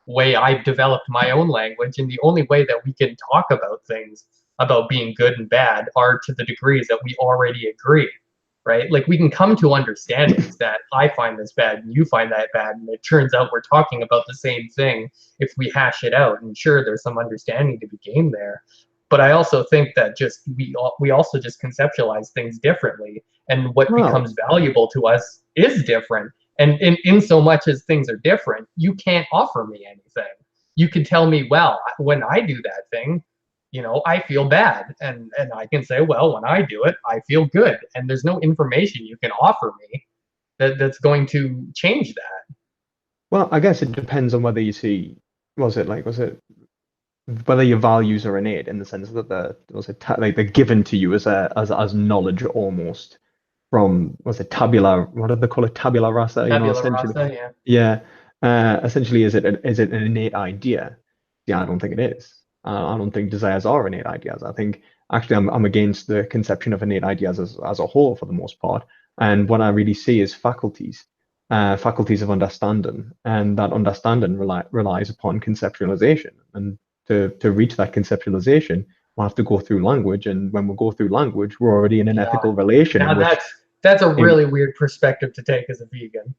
way I've developed my own language. And the only way that we can talk about things about being good and bad are to the degrees that we already agree, right? Like we can come to understandings that I find this bad and you find that bad, and it turns out we're talking about the same thing if we hash it out. And sure, there's some understanding to be gained there, but I also think that we also just conceptualize things differently, and what Well, becomes valuable to us is different. And in so much as things are different, you can't offer me anything. You can tell me, well, when I do that thing, I feel bad. And I can say, well, when I do it, I feel good. And there's no information you can offer me that's going to change that. well, I guess it depends on whether you see, was it whether your values are innate in the sense that like they're given to you as knowledge almost from, was it tabula, what do they call it, tabula rasa, Tabula essentially. rasa, yeah. Yeah. Essentially, is it an innate idea? Yeah, I don't think it is. I don't think desires are innate ideas. I think actually I'm against the conception of innate ideas as a whole for the most part. And what I really see is faculties of understanding, and that understanding relies upon conceptualization. And to reach that conceptualization, we'll have to go through language. And when we go through language, we're already in an Yeah. ethical relation Now in which, that's a in, really weird perspective to take as a vegan.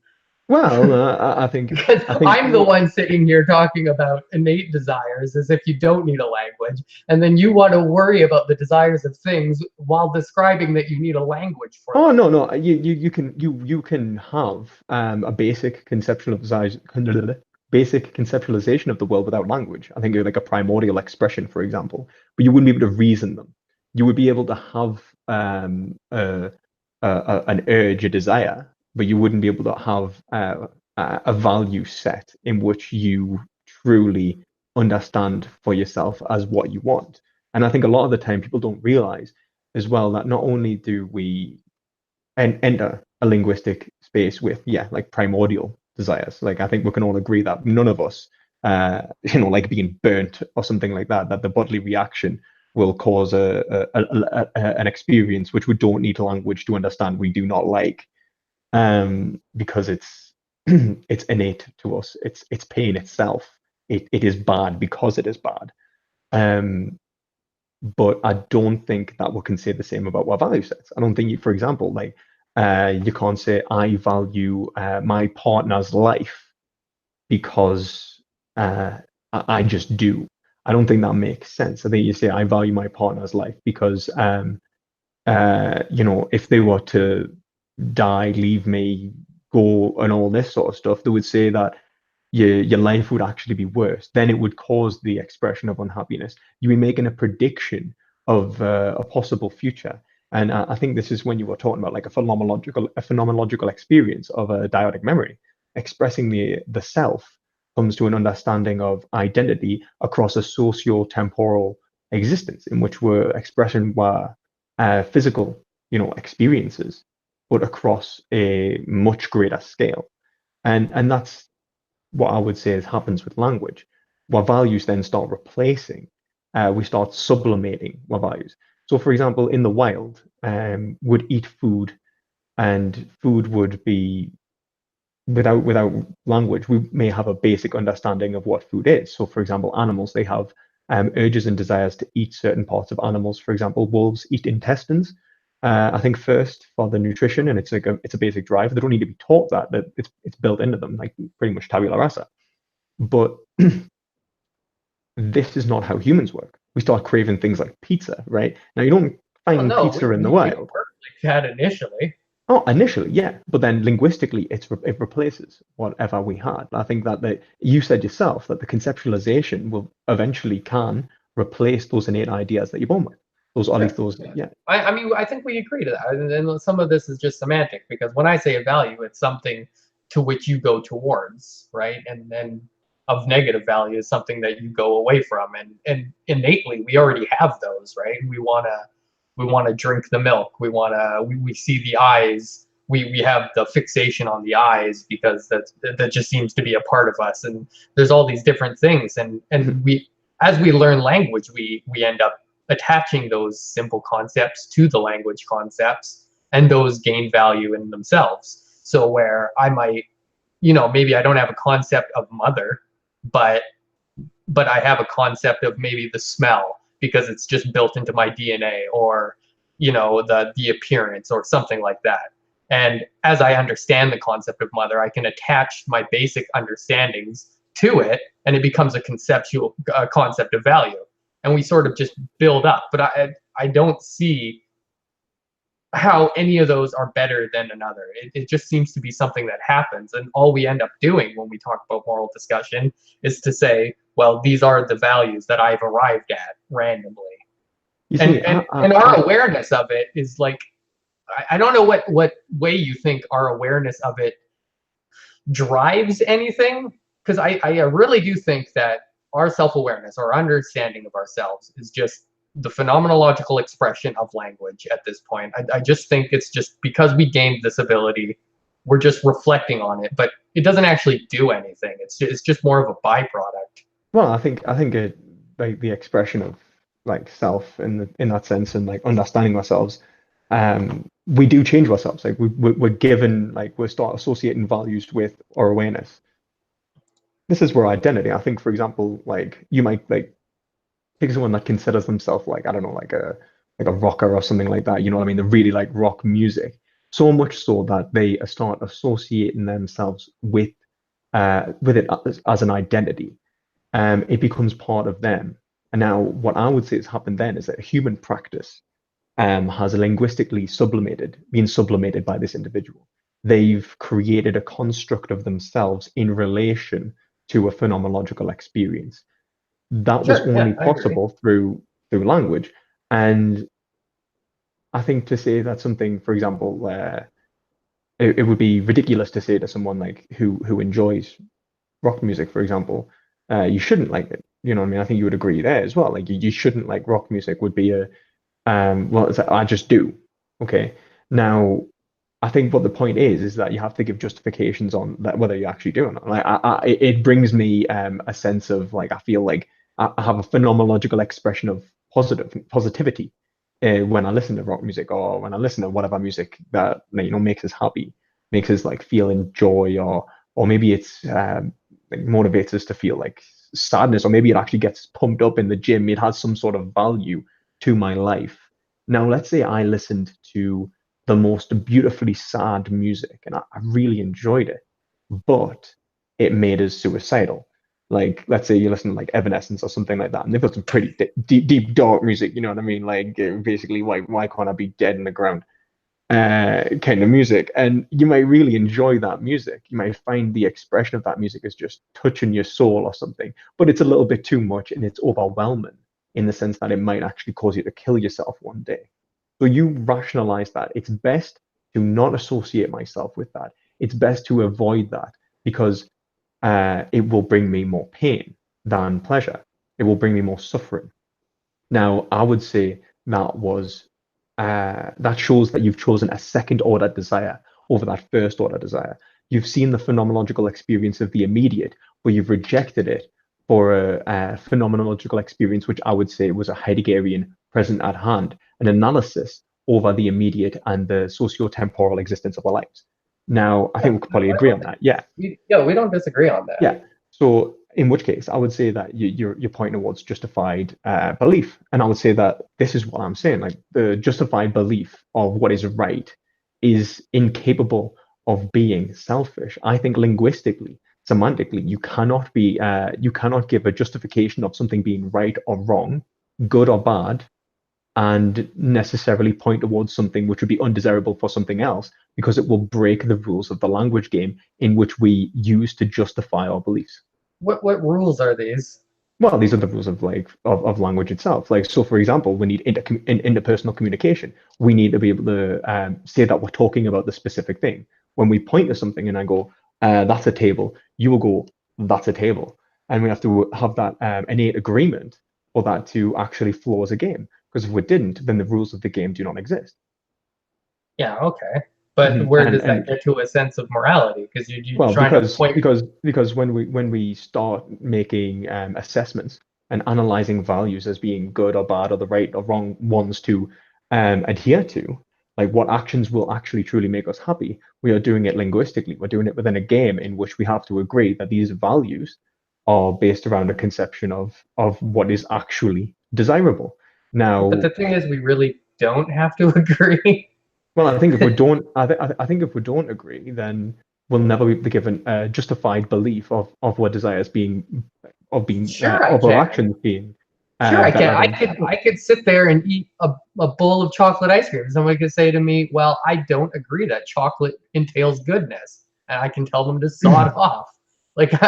well, I think Because I'm the well, one sitting here talking about innate desires as if you don't need a language, and then you want to worry about the desires of things while describing that you need a language for oh them. no, you can have a basic conceptualization of the world without language. I think like a primordial expression, for example, but you wouldn't be able to reason them. You would be able to have an urge, a desire, but you wouldn't be able to have a value set in which you truly understand for yourself as what you want. And I think a lot of the time people don't realize as well that not only do we enter a linguistic space with, yeah, like primordial desires. Like I think we can all agree that none of us, like being burnt or something like that, that the bodily reaction will cause an experience which we don't need language to understand. We do not like, because it's it's innate to us. It's pain itself. It is bad because it is bad. Um, but I don't think that we can say the same about our value sets. I don't think, for example, like you can't say I value my partner's life because I just do. I don't think that makes sense. I think you say I value my partner's life because if they were to die, leave me, go, and all this sort of stuff, they would say that your life would actually be worse. Then it would cause the expression of unhappiness. You'd be making a prediction of a possible future. And I think this is when you were talking about like a phenomenological experience of a dyadic memory, expressing the self comes to an understanding of identity across a socio-temporal existence in which we're expressing our physical, experiences, but across a much greater scale. And that's what I would say is happens with language. What values then start replacing, we start sublimating what values. So, for example, in the wild, would eat food, and food would be without language. We may have a basic understanding of what food is. So, for example, animals they have urges and desires to eat certain parts of animals. For example, wolves eat intestines. I think first for the nutrition, and it's a basic drive. They don't need to be taught that it's built into them, like pretty much tabula rasa. But this is not how humans work. We start craving things like pizza, right? Now you don't Well, find no, pizza in the we wild. worked like that initially. Oh, initially, yeah, but then linguistically, it replaces whatever we had. I think that you said yourself that the conceptualization will eventually can replace those innate ideas that you're born with. Those, or at least Sure. those, Yeah. yeah. I mean, I think we agree to that. And then some of this is just semantic because when I say a value, it's something to which you go towards, right? And then of negative value is something that you go away from. And innately, we already have those, right? We wanna drink the milk. We see the eyes. We have the fixation on the eyes because that just seems to be a part of us. And there's all these different things. And we as we learn language, we end up attaching those simple concepts to the language concepts, and those gain value in themselves. So where I might, maybe I don't have a concept of mother, but I have a concept of maybe the smell because it's just built into my DNA, or the appearance or something like that. And as I understand the concept of mother, I can attach my basic understandings to it, and it becomes a conceptual concept of value. And we sort of just build up. But I don't see how any of those are better than another. It just seems to be something that happens. And all we end up doing when we talk about moral discussion is to say, well, these are the values that I've arrived at randomly. You And see, and our awareness of it is like, I don't know what way you think our awareness of it drives anything, because I really do think that our self-awareness, our understanding of ourselves is just the phenomenological expression of language at this point. I just think it's just because we gained this ability, we're just reflecting on it, but it doesn't actually do anything. It's just more of a byproduct. well, I think like the expression of like self in that sense and like understanding ourselves, we do change ourselves. Like we're given like we start associating values with our awareness. This is where identity. I think, for example, like you might like take someone that considers themselves like I don't know, like a rocker or something like that. You know what I mean? They really like rock music so much so that they start associating themselves with it as an identity. It becomes part of them. And now, what I would say has happened then is that human practice has been sublimated by this individual. They've created a construct of themselves in relation to a phenomenological experience that was Sure, yeah, only I agree. possible through language. And I think to say that something, for example, it would be ridiculous to say to someone like who enjoys rock music, for example, you shouldn't like it. You know what I mean? I think you would agree there as well. Like you shouldn't like rock music would be a well, it's like, I just do. Okay. Now, I think what the point is that you have to give justifications on that whether you actually do or not. Like, it brings me a sense of like I feel like I have a phenomenological expression of positivity when I listen to rock music or when I listen to whatever music that makes us happy, makes us like feel in joy, or maybe it's like motivates us to feel like sadness, or maybe it actually gets pumped up in the gym. It has some sort of value to my life. Now, let's say I listened to the most beautifully sad music and I really enjoyed it, but it made us suicidal. Like, let's say you listen to like Evanescence or something like that, and they've got some pretty deep, dark music. You know what I mean? Like, basically, why can't I be dead in the ground? Kind of music, and you might really enjoy that music. You might find the expression of that music is just touching your soul or something, but it's a little bit too much and it's overwhelming in the sense that it might actually cause you to kill yourself one day. So you rationalize that. It's best to not associate myself with that. It's best to avoid that because it will bring me more pain than pleasure. It will bring me more suffering. Now, I would say that shows that you've chosen a second order desire over that first order desire. You've seen the phenomenological experience of the immediate, but you've rejected it for a phenomenological experience, which I would say was a Heideggerian present at hand, an analysis over the immediate and the socio-temporal existence of our lives. Now, I Yeah, think we could probably agree on that. Yeah. yeah, we don't disagree on that. Yeah. So in which case, I would say that you're pointing towards justified belief, and I would say that this is what I'm saying. Like the justified belief of what is right is incapable of being selfish. I think linguistically, semantically, you cannot give a justification of something being right or wrong, good or bad, and necessarily point towards something which would be undesirable for something else because it will break the rules of the language game in which we use to justify our beliefs. What rules are these? Well, these are the rules of of language itself. Like so, for example, we need interpersonal communication. We need to be able to say that we're talking about the specific thing. When we point to something and I go, "That's a table," you will go, "That's a table," and we have to have that innate agreement for that to actually flow as a game. Because if we didn't, then the rules of the game do not exist. Yeah, okay. But Mhm. where And does that and get to a sense of morality? Because you're well, trying to point. because when we start making assessments and analyzing values as being good or bad or the right or wrong ones to adhere to, like what actions will actually truly make us happy, we are doing it linguistically. We're doing it within a game in which we have to agree that these values are based around a conception of what is actually desirable. But Now, the thing is, we really don't have to agree. well, I think if we don't, I think if we don't agree, then we'll never be given a justified belief of what desires being, Sure, I of our can. actions being Sure, I can. better than. I could sit there and eat a bowl of chocolate ice cream. Somebody could say to me, "Well, I don't agree that chocolate entails goodness," and I can tell them to saw it off. Like it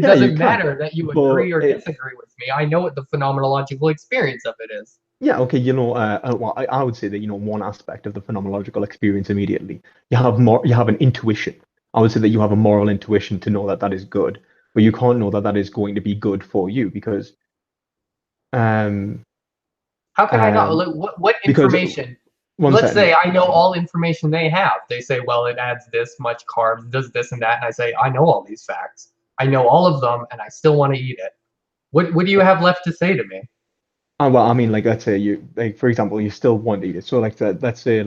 Yeah, you doesn't can, matter that you but agree or disagree with me. I know what the phenomenological experience of it is. yeah, okay, well, I would say that one aspect of the phenomenological experience immediately, you have an intuition. I would say that you have a moral intuition to know that that is good, but you can't know that that is going to be good for you um, How can I not? um, Like, what because information? one Let's second. say I know all information they have. They say, well, it adds this much carbs, does this and that, and I say, I know all these facts. I know all of them, and I still want to eat it. What do you have left to say to me? Well, I mean, like, let's say like, for example, you still want to eat it. So, like, let's say,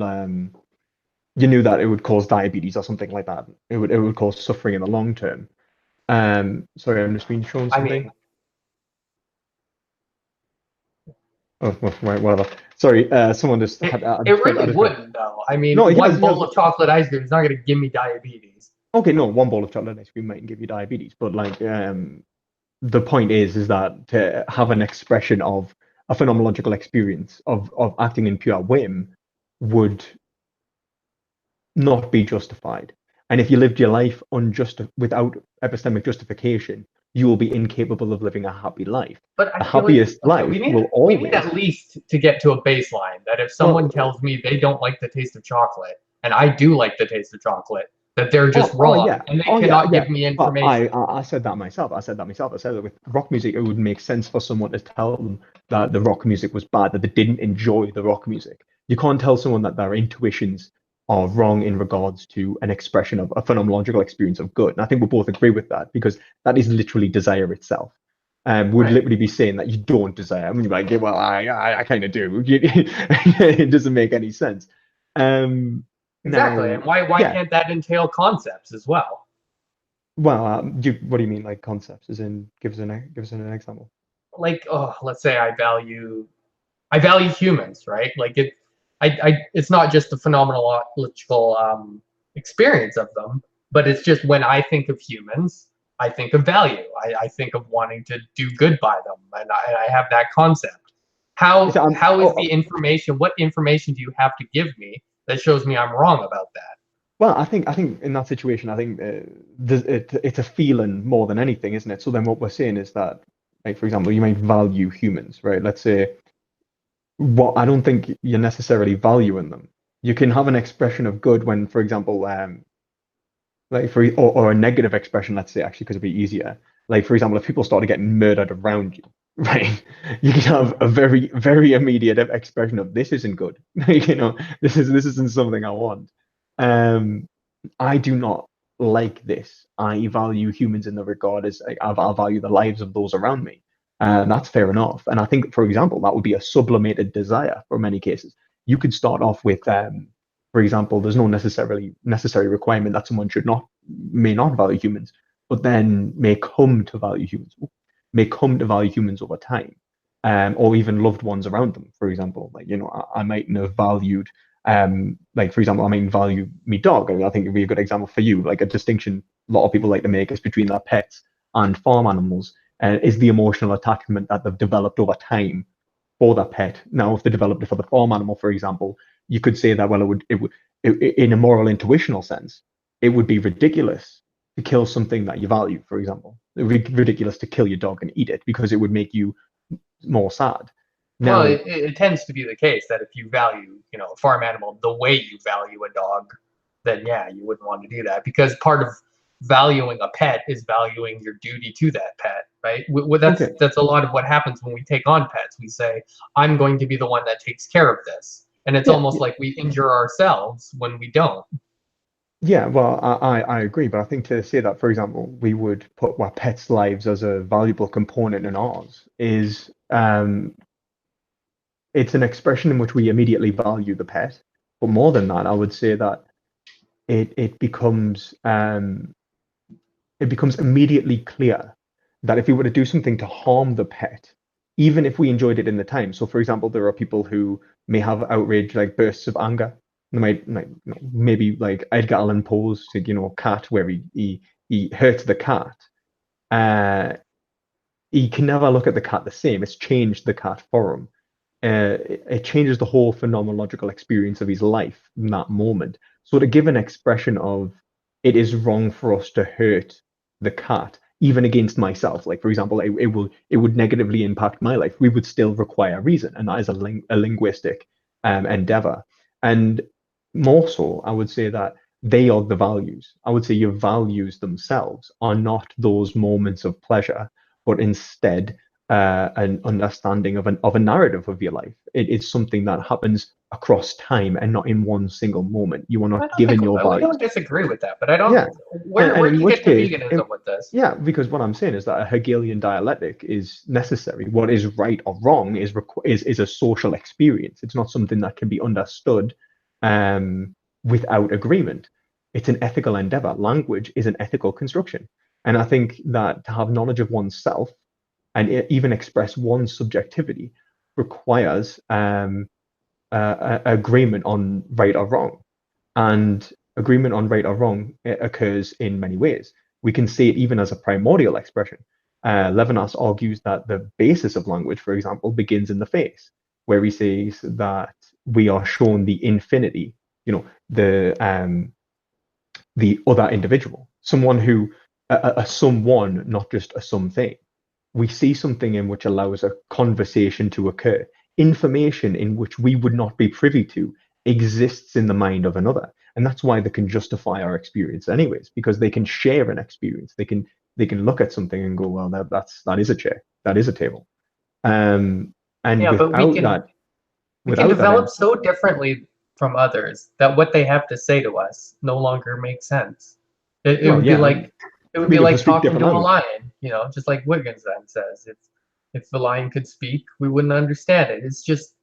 you knew that it would cause diabetes or something like that. It would cause suffering in the long term. Sorry, I'm just being shown I something. mean, Oh, well, right, whatever. Sorry, someone just had. it really I just got. wouldn't, though. I mean, No, it has. one It has. bowl of chocolate ice cream is not going to give me diabetes. Okay, no, one bowl of chocolate ice cream might give you diabetes, but like, the point is that to have an expression of a phenomenological experience of acting in pure whim would not be justified. And if you lived your life unjust without epistemic justification, you will be incapable of living a happy life. But I The feel like, happiest okay, life will we need always, at least to get to a baseline that if someone well, tells me they don't like the taste of chocolate, and I do like the taste of chocolate, that they're just oh wrong yeah, and they oh yeah, cannot yeah. give me But information. I said that myself. I said that myself. I said that with rock music, it would make sense for someone to tell them that the rock music was bad, that they didn't enjoy the rock music. You can't tell someone that their intuitions are wrong in regards to an expression of a phenomenological experience of good. And I think we both agree with that because that is literally desire itself. Would Right. literally be saying that you don't desire. I mean, like, yeah, well, I kind of do. It doesn't make any sense. Um, Exactly. now, And why yeah. can't that entail concepts as well? Well, what do you mean, like concepts? As in, give us an example. Like, oh, let's say I value humans, right? Like it's not just the phenomenological experience of them, but it's just when I think of humans, I think of value. I think of wanting to do good by them, and I have that concept. So How is the information? What information do you have to give me that shows me I'm wrong about that? well, I think in that situation, I think it's a feeling more than anything, isn't it? So then what we're saying is that, like for example, you might value humans, right? Let's say what I don't think you're necessarily valuing them. You can have an expression of good when, for example, like or a negative expression, let's say, actually, because it'd be easier. Like for example, if people started getting murdered around you, right, you can have a very, very immediate expression of this isn't good. This isn't something I want. Um, I do not like this. I value humans in the regard as I value the lives of those around me. And that's fair enough. And I think, for example, that would be a sublimated desire for many cases. You could start off with, for example, there's no necessary requirement that someone may not value humans, but then may come to value humans over time, or even loved ones around them. For example, like I mightn't have valued like for example, I mean, value me dog. I mean, I think it'd be a good example for you. Like a distinction a lot of people like to make is between their pets and farm animals, is the emotional attachment that they've developed over time for their pet. Now, if they developed it for the farm animal, for example, you could say that well, in a moral intuitional sense, it would be ridiculous to kill something that you value. For example, it would be ridiculous to kill your dog and eat it because it would make you more sad. Well, Now, it tends to be the case that if you value, a farm animal the way you value a dog, then yeah, you wouldn't want to do that because part of valuing a pet is valuing your duty to that pet, right? That's okay, that's a lot of what happens when we take on pets. We say, I'm going to be the one that takes care of this, and it's yeah, almost like we injure ourselves when we don't. yeah, well, I agree, but I think to say that, for example, we would put our pets' lives as a valuable component in ours is it's an expression in which we immediately value the pet. But more than that, I would say that it becomes immediately clear that if we were to do something to harm the pet, even if we enjoyed it in the time. So, for example, there are people who may have outrage like bursts of anger. They might like maybe like Edgar Allan Poe's cat where he hurts the cat. Uh, he can never look at the cat the same. It's changed the cat for him. It changes the whole phenomenological experience of his life in that moment. So to give an expression of it is wrong for us to hurt the cat, even against myself, like for example, it would negatively impact my life. We would still require reason, and that is a linguistic endeavor. And more so, I would say that they are the values. I would say your values themselves are not those moments of pleasure, but instead an understanding of a narrative of your life. It is something that happens across time and not in one single moment. You are I not don't think given your we don't values. disagree with that, but I don't. Yeah, and Where do in you which get to case, veganism with this? yeah, because what I'm saying is that a Hegelian dialectic is necessary. What is right or wrong is a social experience. It's not something that can be understood without agreement. It's an ethical endeavor. Language is an ethical construction, and I think that to have knowledge of oneself and even express one's subjectivity requires agreement on right or wrong. And agreement on right or wrong occurs in many ways. We can see it even as a primordial expression. Levinas argues that the basis of language, for example, begins in the face, where he says that we are shown the infinity, the other individual, someone who a someone, not just a something. We see something in which allows a conversation to occur. Information in which we would not be privy to exists in the mind of another. And that's why they can justify our experience anyways, because they can share an experience. They can look at something and go, well, that is a chair, that is a table. And Yeah, but we can without that, develop so differently from others that what they have to say to us no longer makes sense. It well, would be yeah, like because we speak talking different to a language. lion, just like Wittgenstein says. If the lion could speak, we wouldn't understand it. It's just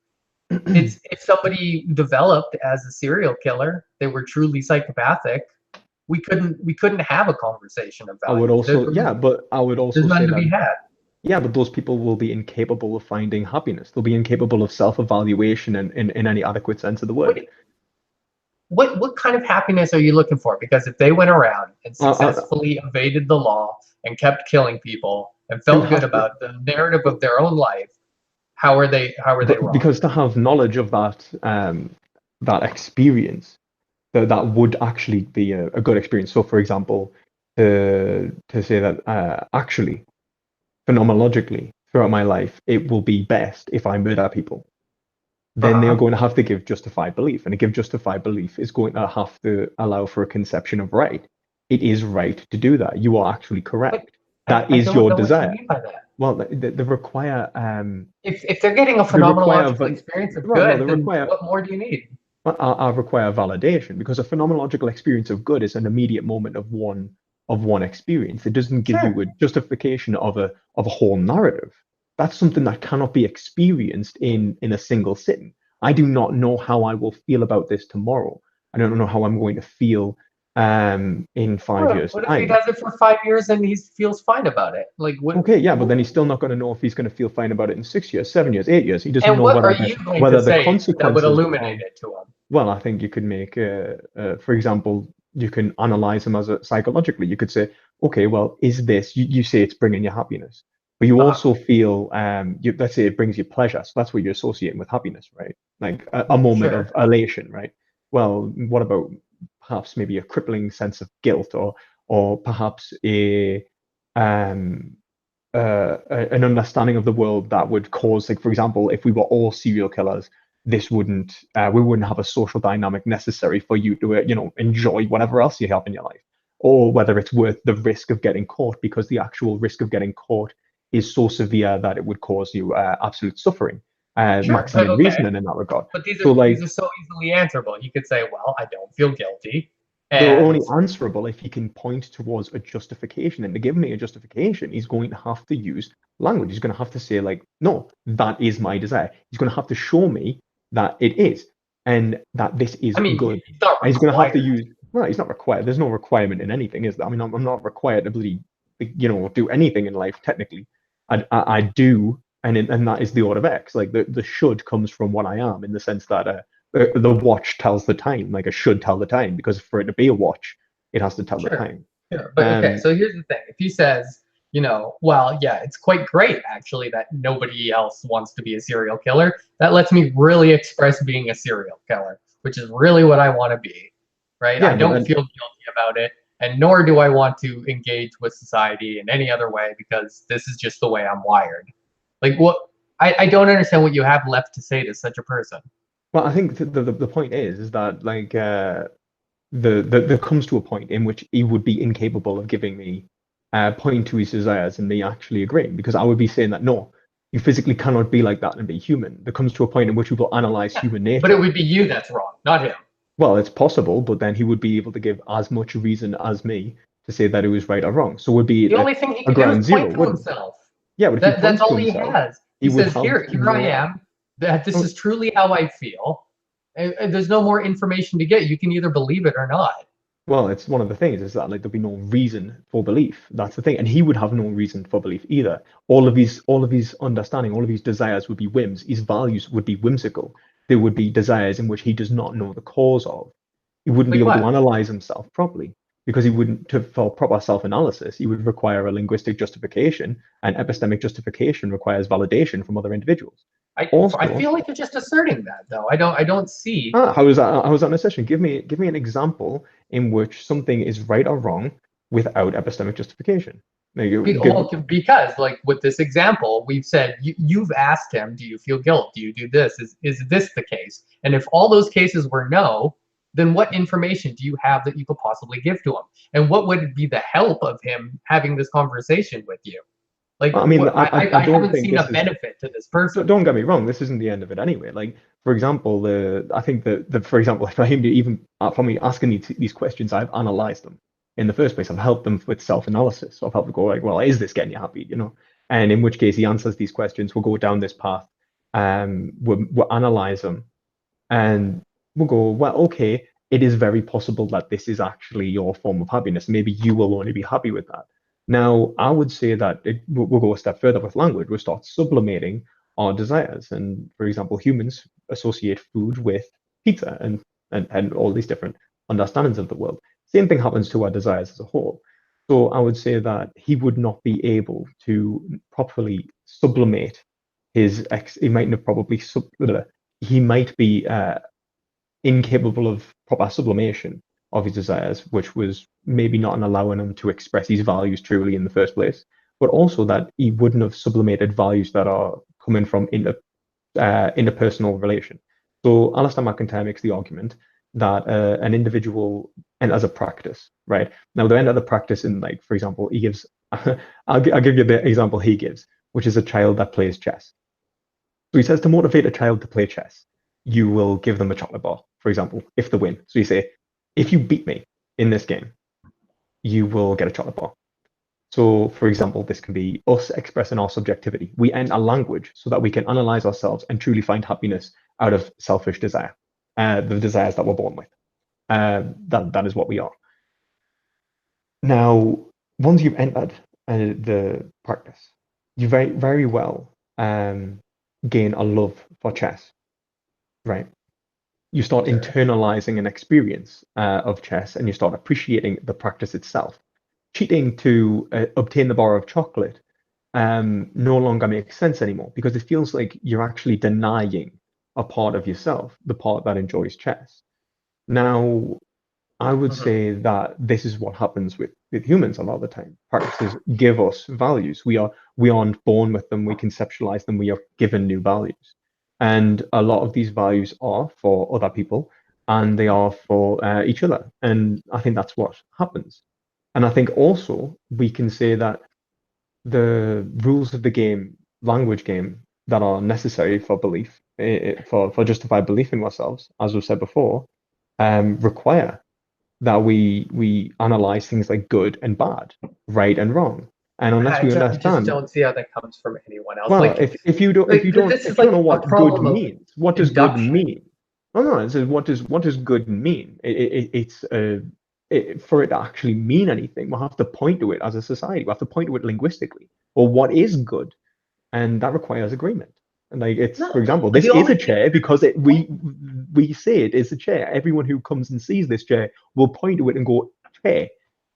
it's if somebody developed as a serial killer, they were truly psychopathic, we couldn't have a conversation of I would value. also, yeah, but I would also There's say none to that be had. Yeah, but those people will be incapable of finding happiness. They'll be incapable of self-evaluation in any adequate sense of the What word. what kind of happiness are you looking for? Because if they went around and I successfully evaded the law and kept killing people and can felt good have to, about the narrative of their own life, how are they wrong? because to have knowledge of that experience, that would actually be a good experience. So, for example, to say that actually, phenomenologically, throughout my life, it will be best if I murder people. Then they're Uh-huh. going to have to give justified belief. And to give justified belief is going to have to allow for a conception of right. It is right to do that. You are actually But correct. That I is don't your know what you desire. mean by that. Well, they require If they're getting a they require phenomenological experience of well, no, good, they then require what more do you need? I require validation because a phenomenological experience of good is an immediate moment of one experience. It doesn't give you Sure. a justification of a whole narrative. That's something that cannot be experienced in a single sitting. I do not know how I will feel about this tomorrow. I don't know how I'm going to feel in 5 years' What if he time. does it for 5 years and he feels fine about it? Like Okay, yeah, but then he's still not going to know if he's going to feel fine about it in 6 years, 7 years, 8 years. He doesn't and know what are you going to whether the say that would consequences illuminate of. it to him? Well, I think you could make, for example, you can analyze them as psychologically. You could say, okay, well, is this, you say it's bringing you happiness, but you Uh-huh. also feel, let's say it brings you pleasure. So that's what you're associating with happiness, right? Like a moment of Sure. elation, right? Well, what about perhaps maybe a crippling sense of guilt or perhaps um, an understanding of the world that would cause, like, for example, if we were all serial killers, this wouldn't, we wouldn't have a social dynamic necessary for you to, enjoy whatever else you have in your life, or whether it's worth the risk of getting caught because the actual risk of getting caught is so severe that it would cause you absolute suffering. Sure. But Maximin okay. reasoning in that regard. But So, these like, are so easily answerable. You could say, well, I don't feel guilty. they're And only answerable if he can point towards a justification. And to give me a justification, he's going to have to use language. He's going to have to say, like, no, that is my desire. He's going to have to show me that it is and that this is I mean, good. it's not And he's going to have to required. use, well, he's not required. There's no requirement in anything, is there? I mean, I'm not required to really, do anything in life, technically. I do, and that is the order of X. Like, the should comes from what I am in the sense that the watch tells the time, like it should tell the time, because for it to be a watch, it has to tell the Sure. time. Sure. But okay, Um, so here's the thing. If he says, well, yeah, it's quite great actually that nobody else wants to be a serial killer, that lets me really express being a serial killer, which is really what I want to be, right? I yeah, but don't then feel guilty about it, and nor do I want to engage with society in any other way because this is just the way I'm wired. Like, what? I don't understand what you have left to say to such a person. well, I think the point is that, like, there comes to a point in which he would be incapable of giving me point to his desires and me actually agreeing, because I would be saying that no, you physically cannot be like that and be human. There comes to a point in which we will analyze Yeah, human but it nature. would be you that's wrong, not him. Well, it's possible, but then he would be able to give as much reason as me to say that it was right or wrong. So it would be The only thing he a could do is ground zero, point to wouldn't it? himself. Yeah, but if he That's points to all he himself, has. he He would says, have "Here I no. am. That this Oh, is truly how I feel." And there's no more information to get. You can either believe it or not. well, it's one of the things is that, like, there'd be no reason for belief. That's the thing, and he would have no reason for belief either. All of his understanding, all of his desires would be whims. His values would be whimsical. There would be desires in which he does not know the cause of. He wouldn't be Like able to what? analyze himself properly because he wouldn't, for proper self-analysis, he would require a linguistic justification, and epistemic justification requires validation from other individuals. I Also, feel like you're just asserting that though. I don't see. how is that? How is that a session? Give me an example in which something is right or wrong without epistemic justification. Like, Because like with this example, we've said you've asked him, "Do you feel guilt? Do you do this? Is this the case?" And if all those cases were no, then what information do you have that you could possibly give to him? And what would be the help of him having this conversation with you? Like, I mean, I I don't haven't think seen this a is. benefit to this person. Don't get me wrong. This isn't the end of it anyway. Like, for example, I think that for example, for him to even for me asking these questions, I've analyzed them in the first place. I've helped them with self-analysis. So I've helped them go, like, well, is this getting you happy? And in which case he answers these questions. We'll go down this path. We'll analyze them, and we'll go, well, okay, it is very possible that this is actually your form of happiness. Maybe you will only be happy with that. Now, I would say that we'll go a step further with language. We'll start sublimating our desires. And for example, humans associate food with pizza and all these different understandings of the world. Same thing happens to our desires as a whole. So I would say that he would not be able to properly sublimate he might have probably he might be incapable of proper sublimation of his desires, which was maybe not allowing him to express his values truly in the first place, but also that he wouldn't have sublimated values that are coming from interpersonal relation. So Alistair McIntyre makes the argument that an individual enters a practice, right? Now they enter the practice in, like, for example, he gives, I'll give you the example he gives, which is a child that plays chess. So he says to motivate a child to play chess, you will give them a chocolate bar, for example, if they win. So you say, if you beat me in this game, you will get a chocolate bar. So, for example, this can be us expressing our subjectivity. We enter language so that we can analyze ourselves and truly find happiness out of selfish desire, the desires that we're born with. That is what we are. Now, once you've entered the practice, you very, very well gain a love for chess, right? You start internalizing an experience of chess, and you start appreciating the practice itself. Cheating to obtain the bar of chocolate no longer makes sense anymore, because it feels like you're actually denying a part of yourself, the part that enjoys chess. Now, I would say that this is what happens with humans a lot of the time. Practices give us values. We aren't born with them. We conceptualize them. We are given new values, and a lot of these values are for other people, and they are for each other. And I think that's what happens. And I think also we can say that the rules of the game, language game, that are necessary for belief, for justified belief in ourselves, as we've said before, require that we analyze things like good and bad, right and wrong. And unless we I just understand, don't see how that comes from anyone else. well, Like, if you don't this is like know a what good problem of means, what does good induction. mean? No, it says what does good mean? For it to actually mean anything, we'll have to point to it as a society. We'll have to point to it linguistically. Or what is good? And that requires agreement. And like it's, for No, example, this the is a only chair because we say it is a chair. Everyone who comes and sees this chair will point to it and go chair,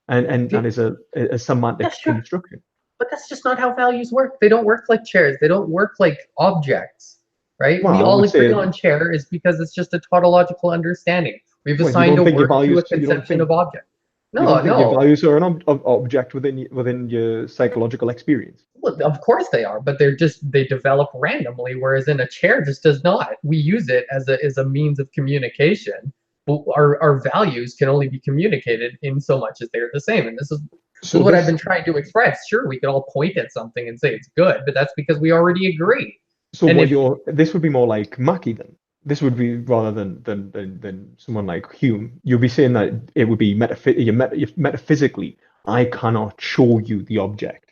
and that is a yeah, semantic sure. construction. But that's just not how values work. They don't work like chairs. They don't work like objects, right? We Well, I all would agree say, on chair is because it's just a tautological understanding. We've well, you assigned don't a think your word to a values, conception of object. you don't No, think your no. values are an object within your psychological experience. Well, of course they are, but they develop randomly, whereas in a chair just does not. We use it as a means of communication. But our values can only be communicated in so much as they're the same. And this is So what I've this been trying to express. Sure, we could all point at something and say it's good, but that's because we already agree. So And what if you're this would be more like Mackie then. This would be rather than someone like Hume. You'll be saying that it would be metaphysically, I cannot show you the object,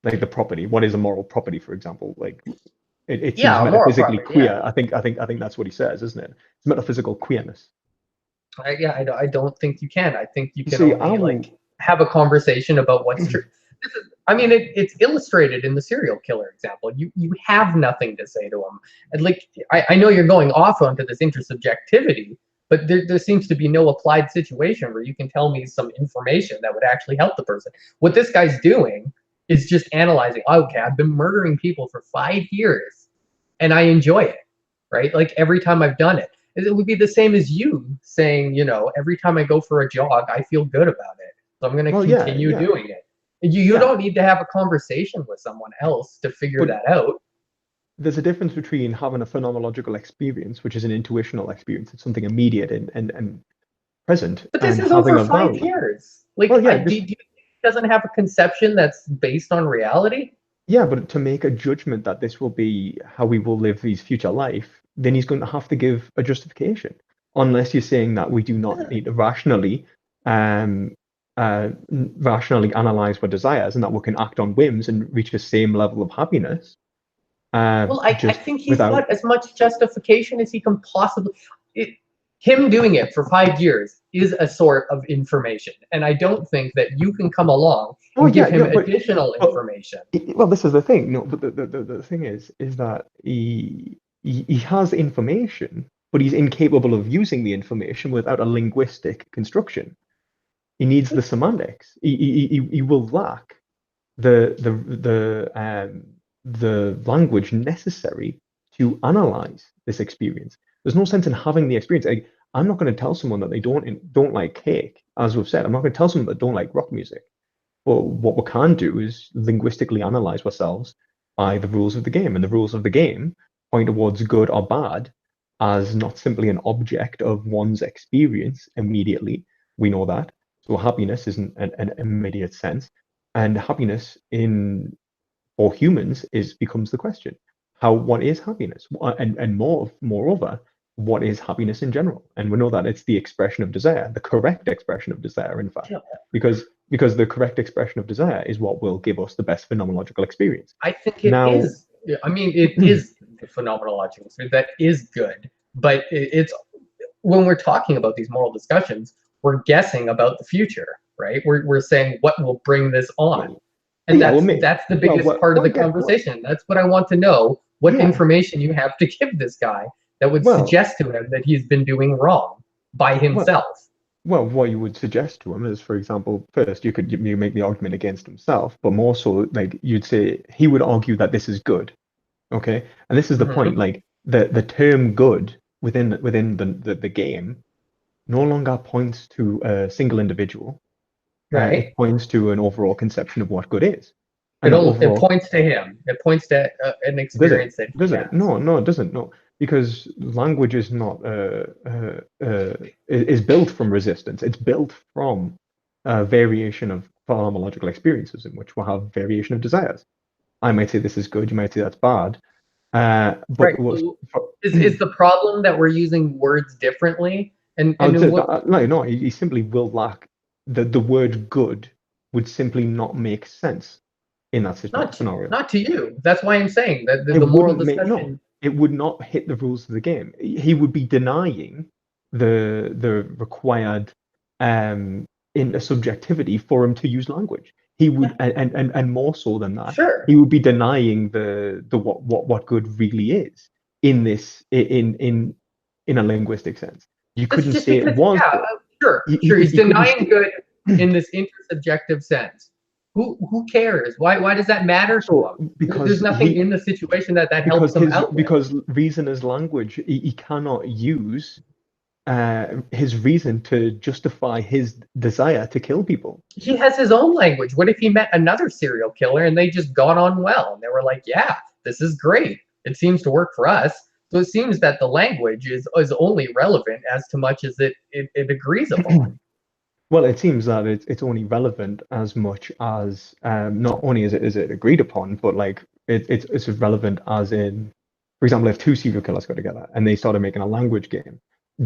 like the property. What is a moral property, for example? Like it seems yeah, a moral metaphysically property, yeah. queer. I think that's what he says, isn't it? It's metaphysical queerness. I don't think you can. I think you You can see, I only will. like have a conversation about what's true. I mean, it's illustrated in the serial killer example. You have nothing to say to him, and like I know you're going off onto this intersubjectivity, but there seems to be no applied situation where you can tell me some information that would actually help the person. What this guy's doing is just analyzing. Okay, I've been murdering people for 5 years, and I enjoy it, right? Like every time I've done it. It would be the same as you saying, every time I go for a jog, I feel good about it. So I'm going to Well, yeah, continue yeah, doing it. You yeah. don't need to have a conversation with someone else to figure But that out. there's a difference between having a phenomenological experience, which is an intuitional experience. It's something immediate and present, But this and is having over a five value. years. Like, Well, yeah, do you think he doesn't have a conception that's based on reality? yeah, but to make a judgment that this will be how we will live his future life, then he's going to have to give a justification. Unless you're saying that we do not need to um, rationally analyze our desires, and that we can act on whims and reach the same level of happiness, Well, I just think he's without. got as much justification as he can possibly. It, him doing it for 5 years is a sort of information, and I don't think that you can come along Oh and give yeah, him yeah, additional but information. well, this is the thing. No, but the thing is that he has information, but he's incapable of using the information without a linguistic construction. He needs the semantics. He will lack the the the language necessary to analyze this experience. There's no sense in having the experience. I'm not going to tell someone that they don't like cake, as we've said. I'm not going to tell someone that don't like rock music. But what we can do is linguistically analyze ourselves by the rules of the game, and the rules of the game point towards good or bad as not simply an object of one's experience immediately. We know that. So happiness isn't an immediate sense, and happiness in for humans is becomes the question. What is happiness? And moreover, what is happiness in general? And we know that it's the expression of desire, the correct expression of desire, in fact, Yeah. because the correct expression of desire is what will give us the best phenomenological experience. I think it Now, is. I mean, it is the phenomenological experience that is good, but it's when we're talking about these moral discussions, we're guessing about the future, right? We're saying what will bring this on, well, and yeah, that's the biggest part of the conversation. That's what I want to know. What yeah, information you have to give this guy that would well, suggest to him that he's been doing wrong by well, himself. Well, what you would suggest to him is, for example, first you make the argument against himself, but more so, like you'd say he would argue that this is good, okay? And this is the point, Mm-hmm. like the term good within the game no longer points to a single individual. Right? It points to an overall conception of what good is, and It that only, it overall points to him. It points to an does it? experience that he Does it? has. No, it doesn't. No, because language is not is built from resistance. It's built from a variation of phenomenological experiences in which we'll have variation of desires. I might say this is good. You might say that's bad. Right. But what's Is the problem that we're using words differently? I would say What no. He simply will lack the word good would simply not make sense in that scenario. not to you. That's why I'm saying that It the moral wouldn't make no. discussion. It would not hit the rules of the game. He would be denying the required um in subjectivity for him to use language. He would and more so than that, Sure. he would be denying the what good really is in this in a linguistic sense. You That's couldn't just say it because, was yeah, good. sure. He's You couldn't denying say good in this intersubjective sense. Who cares? Why does that matter to so him? There's nothing in the situation that helps him out with. because reason is language. He cannot use his reason to justify his desire to kill people. He has his own language. What if he met another serial killer and they just got on well and they were like, yeah, this is great. It seems to work for us. So it seems that the language is only relevant as to much as it agrees upon. Well, it seems that it's only relevant as much as not only is it agreed upon, but like it's relevant as in, for example, if two serial killers got together and they started making a language game,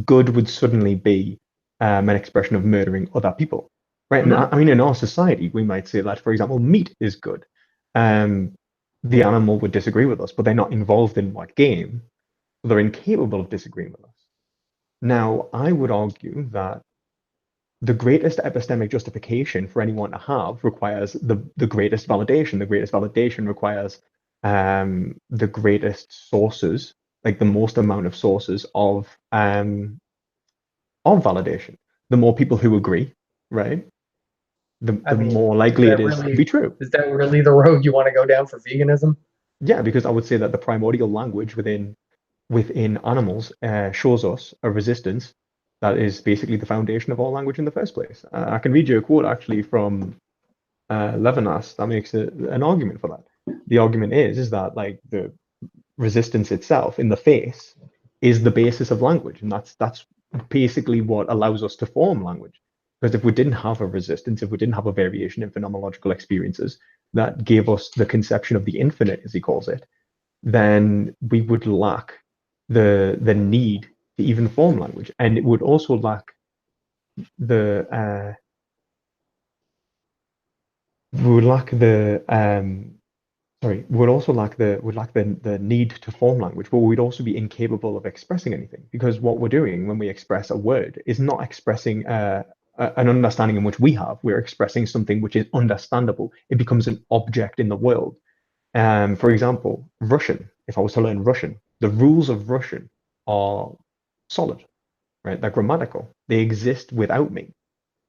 good would suddenly be an expression of murdering other people, right? And Mm-hmm. I mean, in our society, we might say that, for example, meat is good. Um, the animal would disagree with us, but they're not involved in what game, so they're incapable of disagreeing with us. Now, I would argue that the greatest epistemic justification for anyone to have requires the greatest validation. The greatest validation requires the greatest sources, like the most amount of sources of validation. The more people who agree, right? I The mean, more likely it is to be true. is that really the road you want to go down for veganism? Yeah, because I would say that the primordial language within animals shows us a resistance that is basically the foundation of all language in the first place. I can read you a quote actually from Levinas that makes an argument for that. The argument is that like the resistance itself in the face is the basis of language, and that's basically what allows us to form language. Because if we didn't have a resistance, if we didn't have a variation in phenomenological experiences that gave us the conception of the infinite, as he calls it, then we would lack the need to even form language, and it would also lack the we would lack sorry, would also lack the need to form language, but we'd also be incapable of expressing anything because what we're doing when we express a word is not expressing an understanding in which we have. We're expressing something which is understandable. It becomes an object in the world. For example, Russian. If I was to learn Russian, the rules of Russian are solid, right? They're grammatical. They exist without me,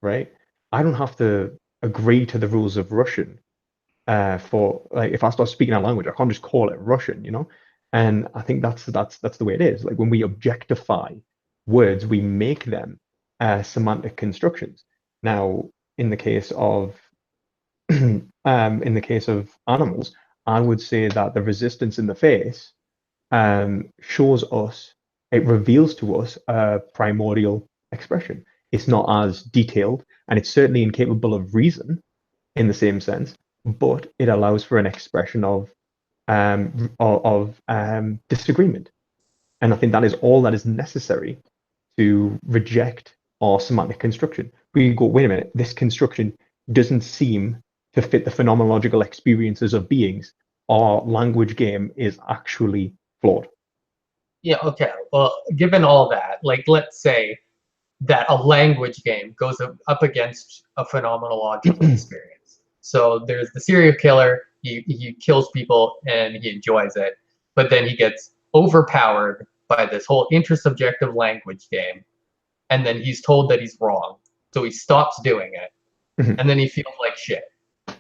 right? I don't have to agree to the rules of Russian for like if I start speaking a language, I can't just call it Russian, you know? And I think that's the way it is. Like when we objectify words, we make them semantic constructions. Now, in the case of in the case of animals, I would say that the resistance in the face shows us, it reveals to us a primordial expression. It's not as detailed, and it's certainly incapable of reason in the same sense, but it allows for an expression of disagreement. And I think that is all that is necessary to reject our semantic construction. We go, wait a minute, this construction doesn't seem to fit the phenomenological experiences of beings. Our language game is actually flawed. Yeah, okay. Well, given all that, like let's say that a language game goes up against a phenomenological experience. So there's the serial killer, he kills people and he enjoys it, but then he gets overpowered by this whole intersubjective language game, and then he's told that he's wrong. So he stops doing it, Mhm. and then he feels like shit.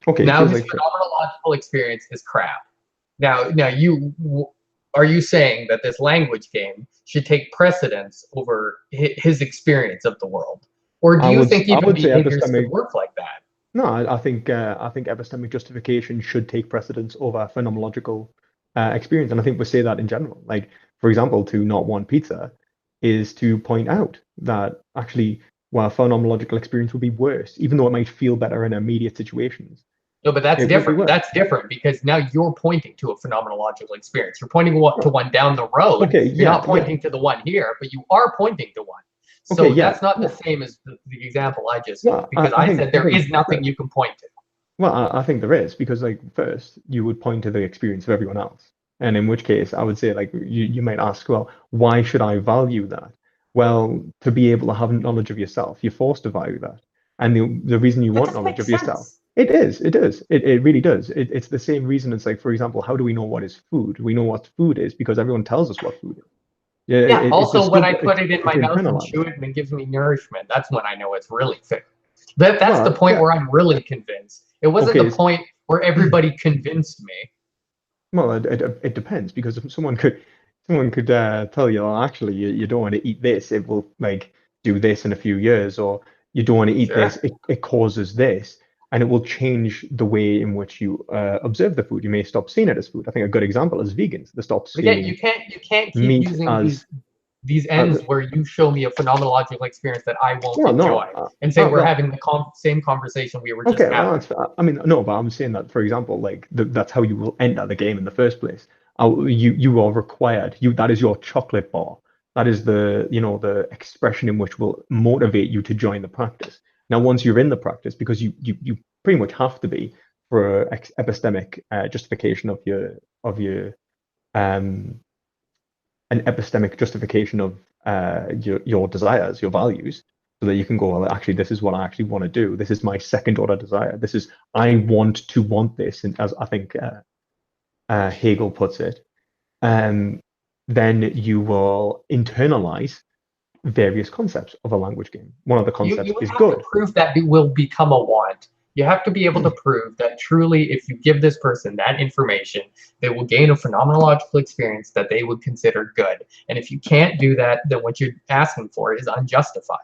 Okay, it Now feels his like shit. phenomenological experience is crap. Now you are you saying that this language game should take precedence over his experience of the world, or do you think I even would say behaviors could epistemic. work like that? No, I think epistemic justification should take precedence over phenomenological experience, and I think we say that in general. Like, for example, to not want pizza is to point out that actually, while phenomenological experience would be worse, even though it might feel better in immediate situations, No, but that's it would be different. worse. That's different because now you're pointing to a phenomenological experience. You're pointing to Oh, one down the road. okay, You're yeah, not yeah, pointing to the one here, but you are pointing to one. okay, So yeah. that's not the Well, same as the example I just gave well, because I said I there think is nothing you can point to. Well, I think there is because, like, first you would point to the experience of everyone else, and in which case I would say, like, you might ask, well, why should I value that? Well, to be able to have knowledge of yourself, you're forced to value that, and the reason you That want doesn't knowledge make of yourself, sense. it really does. It's the same reason. It's like, for example, how do we know what is food? We know what food is because everyone tells us what food is. Yeah, Yeah. it's a Also, when stuff I that put it in it's my mouth and internalized. chew it and it gives me nourishment, that's when I know it's really food. That's the Well, point yeah, where I'm really convinced. It wasn't okay. the point where everybody convinced me. Well, it depends because if someone could tell you, oh, actually, you don't want to eat this, it will like do this in a few years, or you don't want to eat this, Sure. it causes this, and it will change the way in which you observe the food. You may stop seeing it as food. I think a good example is vegans. They stop But yeah, seeing you can't keep meat using as these uh, ends where you show me a phenomenological experience that I won't well, no, enjoy and say we're well, having the same conversation we were just okay, well, having. that's, I mean, no, but I'm saying that, for example, like that's how you will enter the game in the first place. You are required. That is your chocolate bar. That is the expression in which will motivate you to join the practice. Now, once you're in the practice, because you pretty much have to be for epistemic justification of your um an epistemic justification of your desires, your values, so that you can go, well, actually, this is what I actually want to do. This is my second order desire. This is I want to want this, and as I think Hegel puts it, um, then you will internalize various concepts of a language game. One of the concepts You would is have to good. prove that it will become a want. You have to be able to prove that truly, if you give this person that information, they will gain a phenomenological experience that they would consider good. And if you can't do that, then what you're asking for is unjustified.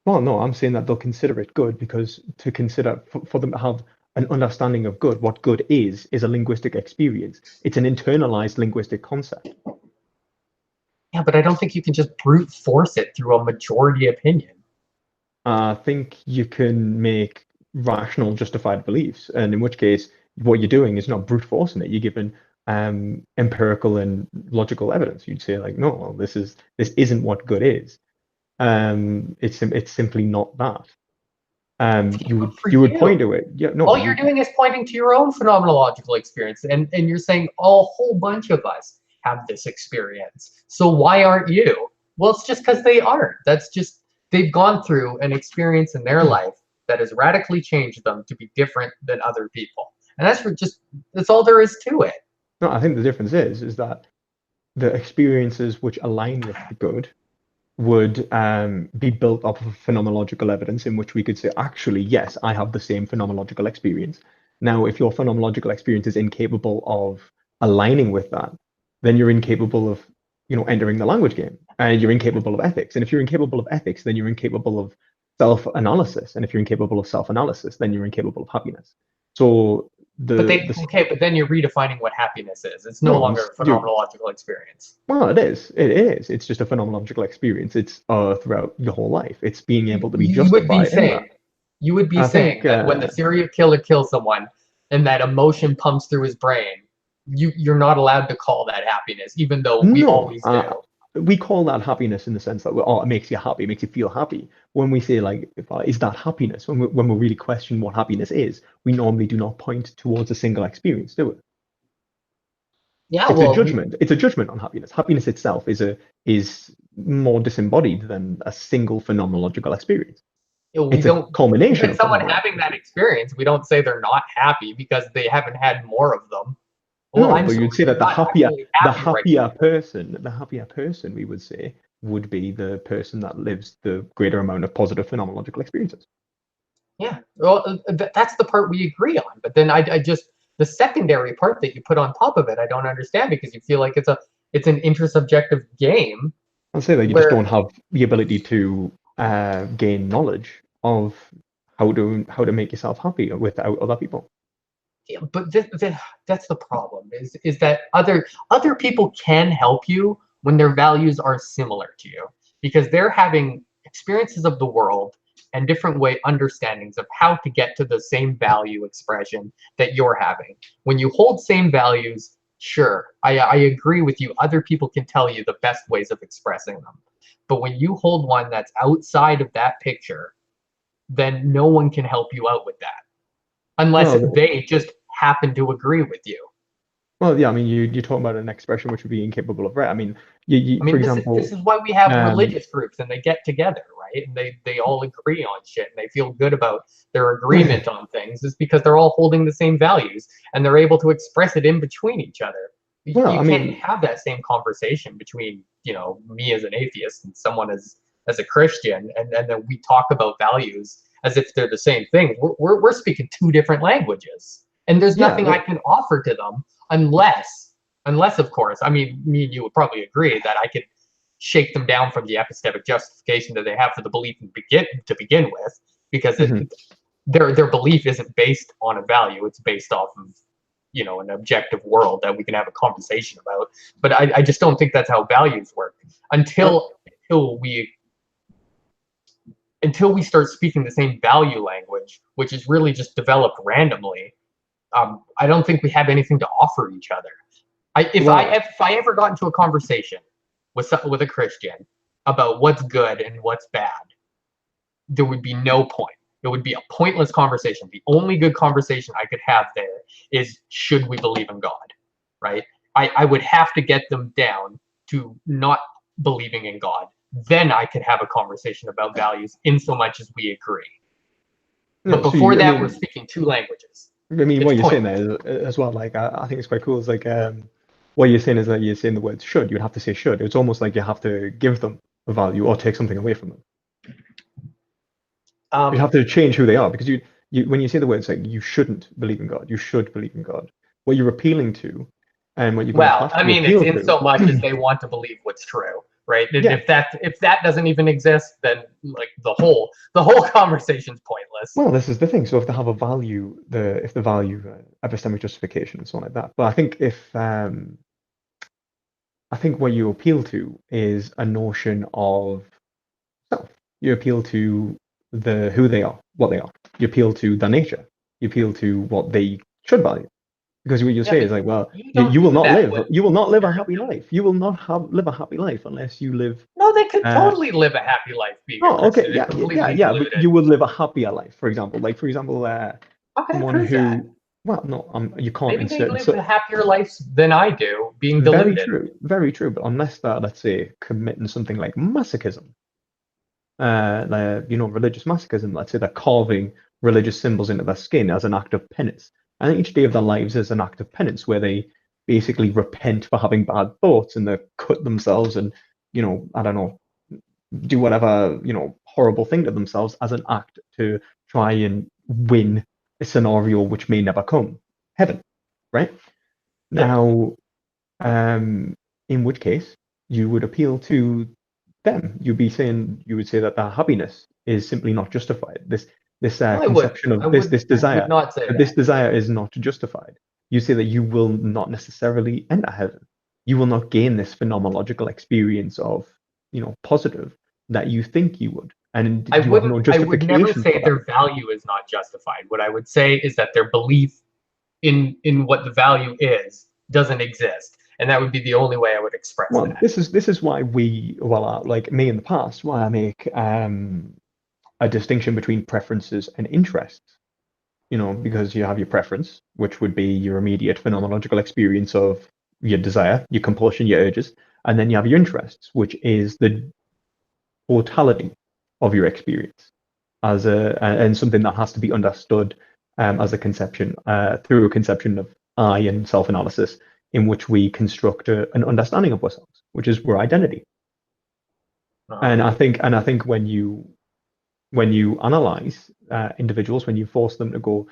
Well, no, I'm saying that they'll consider it good because to consider for them to have an understanding of good, what good is a linguistic experience. It's an internalized linguistic concept. Yeah, but I don't think you can just brute force it through a majority opinion. I think you can make rational, justified beliefs, and in which case, what you're doing is not brute forcing it. You're given empirical and logical evidence. You'd say like, no, well, this isn't what good is. It's simply not that. you For would you, point to it. Yeah, no, all you're doing is pointing to your own phenomenological experience, and you're saying, oh, a whole bunch of us have this experience, so why aren't you? Well, it's just because they aren't. That's just, they've gone through an experience in their life that has radically changed them to be different than other people, and that's all there is to it. no. I think the difference is that the experiences which align with the good would be built off of phenomenological evidence in which we could say, actually, yes, I have the same phenomenological experience. Now, if your phenomenological experience is incapable of aligning with that, then you're incapable of, entering the language game, and you're incapable of ethics. And if you're incapable of ethics, then you're incapable of self-analysis. And if you're incapable of self-analysis, then you're incapable of happiness. So But then you're redefining what happiness is. It's no no, longer a phenomenological experience. well, it is. It is. It's just a phenomenological experience. It's throughout your whole life. It's being able to be You would be justified in that. saying, you would be I think, saying that when the serial killer kills someone and that emotion pumps through his brain, you're not allowed to call that happiness, even though we no, always do. we call that happiness in the sense that it makes you happy, it makes you feel happy. When we say like, is that happiness? When we really question what happiness is, we normally do not point towards a single experience, do we? Yeah, It's a well, judgment. It's a judgment on happiness. Happiness itself is more disembodied than a single phenomenological experience. we It's a don't. culmination Because of someone phenomenology. having that experience, we don't say they're not happy because they haven't had more of them. Well, No, I'm but sorry, you'd say you're that not actually the happy right happier now. person, we would say, would be the person that lives the greater amount of positive phenomenological experiences. Yeah, well, that's the part we agree on. But then I just, the secondary part that you put on top of it, I don't understand, because you feel like it's an intersubjective game I'd say that you just where, don't have the ability to gain knowledge of how to make yourself happy without other people. yeah, but that's the problem, is that other people can help you when their values are similar to you, because they're having experiences of the world and different way understandings of how to get to the same value expression that you're having. When you hold same values, sure, I agree with you, other people can tell you the best ways of expressing them. But when you hold one that's outside of that picture, then no one can help you out with that unless Well, they just happen to agree with you. well, yeah. I mean, you're talking about an expression which would be incapable of right. I mean, I for mean, this example, is why we have um, religious groups and they get together, right? And they all agree on shit and they feel good about their agreement on things, is because they're all holding the same values and they're able to express it in between each other. well, You I can't mean, have that same conversation between, me as an atheist and someone as a Christian, and then we talk about values as if they're the same thing. We're speaking two different languages, and there's yeah, nothing I can offer to them unless, of course, I mean, me and you would probably agree that I could shake them down from the epistemic justification that they have for the belief to begin with, because mhm. their belief isn't based on a value; it's based off of an objective world that we can have a conversation about. But I just don't think that's how values work Uh, until we start speaking the same value language, which is really just developed randomly. I don't think we have anything to offer each other. well, If I ever got into a conversation with a Christian about what's good and what's bad, there would be no point. It would be a pointless conversation. The only good conversation I could have there is, should we believe in God, right? I would have to get them down to not believing in God. Then I could have a conversation about values in so much as we agree. But no. So before you, that, we're speaking two languages. what It's you're saying pointless. there as well, like I think it's quite cool. It's like what you're saying is that you're saying the word should. You'd have to say should. It's almost like you have to give them a value or take something away from them. You Um, have to change who they are because you when you say the words like you shouldn't believe in God, you should believe in God. What you're appealing to, and what you're going to Well, have I to mean, it's appeal in to. so much as they want to believe what's true, right? And Yeah. if that doesn't even exist, then like the whole conversation's pointless. Well, this is the thing. So if they have a value, if the value epistemic justification and so on like that. But I think if I think what you appeal to is a notion of self. You appeal to who they are, what they are. You appeal to their nature. You appeal to what they should value. Because what you Yeah, say but is like, well, you don't you will do not that live, with you will not live a happy material. life. You will not live a happy life unless you live. No, they could Uh, totally live a happy life being a oh, okay, Christian and yeah, yeah, yeah, completely yeah. But deluded. you will live a happier life, for example. Like, for example, How can I someone prove that? who, well, no, you can't Maybe they insert. live So happier lives than I do, being very deluded. true, very true. But unless they're, let's say, committing something like masochism, religious masochism, let's say they're carving religious symbols into their skin as an act of penance. And each day of their lives is an act of penance where they basically repent for having bad thoughts and they cut themselves and, I don't know, do whatever, horrible thing to themselves as an act to try and win a scenario which may never come. Heaven, right? Yeah. Now, um, in which case you would appeal to them. You would say that their happiness is simply not justified. This No, I wouldn't. conception I of this would. this I would desire, not say that this that. desire is not justified. You say that you will not necessarily enter heaven. You will not gain this phenomenological experience of, positive that you think you would, and I you have wouldn't. no I would never justification say for that. their value is not justified. What I would say is that their belief in what the value is doesn't exist, and that would be the only way I would express Well, that. this is why like me in the past, why I make a distinction between preferences and interests. Because you have your preference, which would be your immediate phenomenological experience of your desire, your compulsion, your urges, and then you have your interests, which is the totality of your experience and something that has to be understood as a conception through a conception of I and self-analysis, in which we construct an understanding of ourselves, which is our identity. Uh-huh. And I think when you analyze individuals, when you force them to go,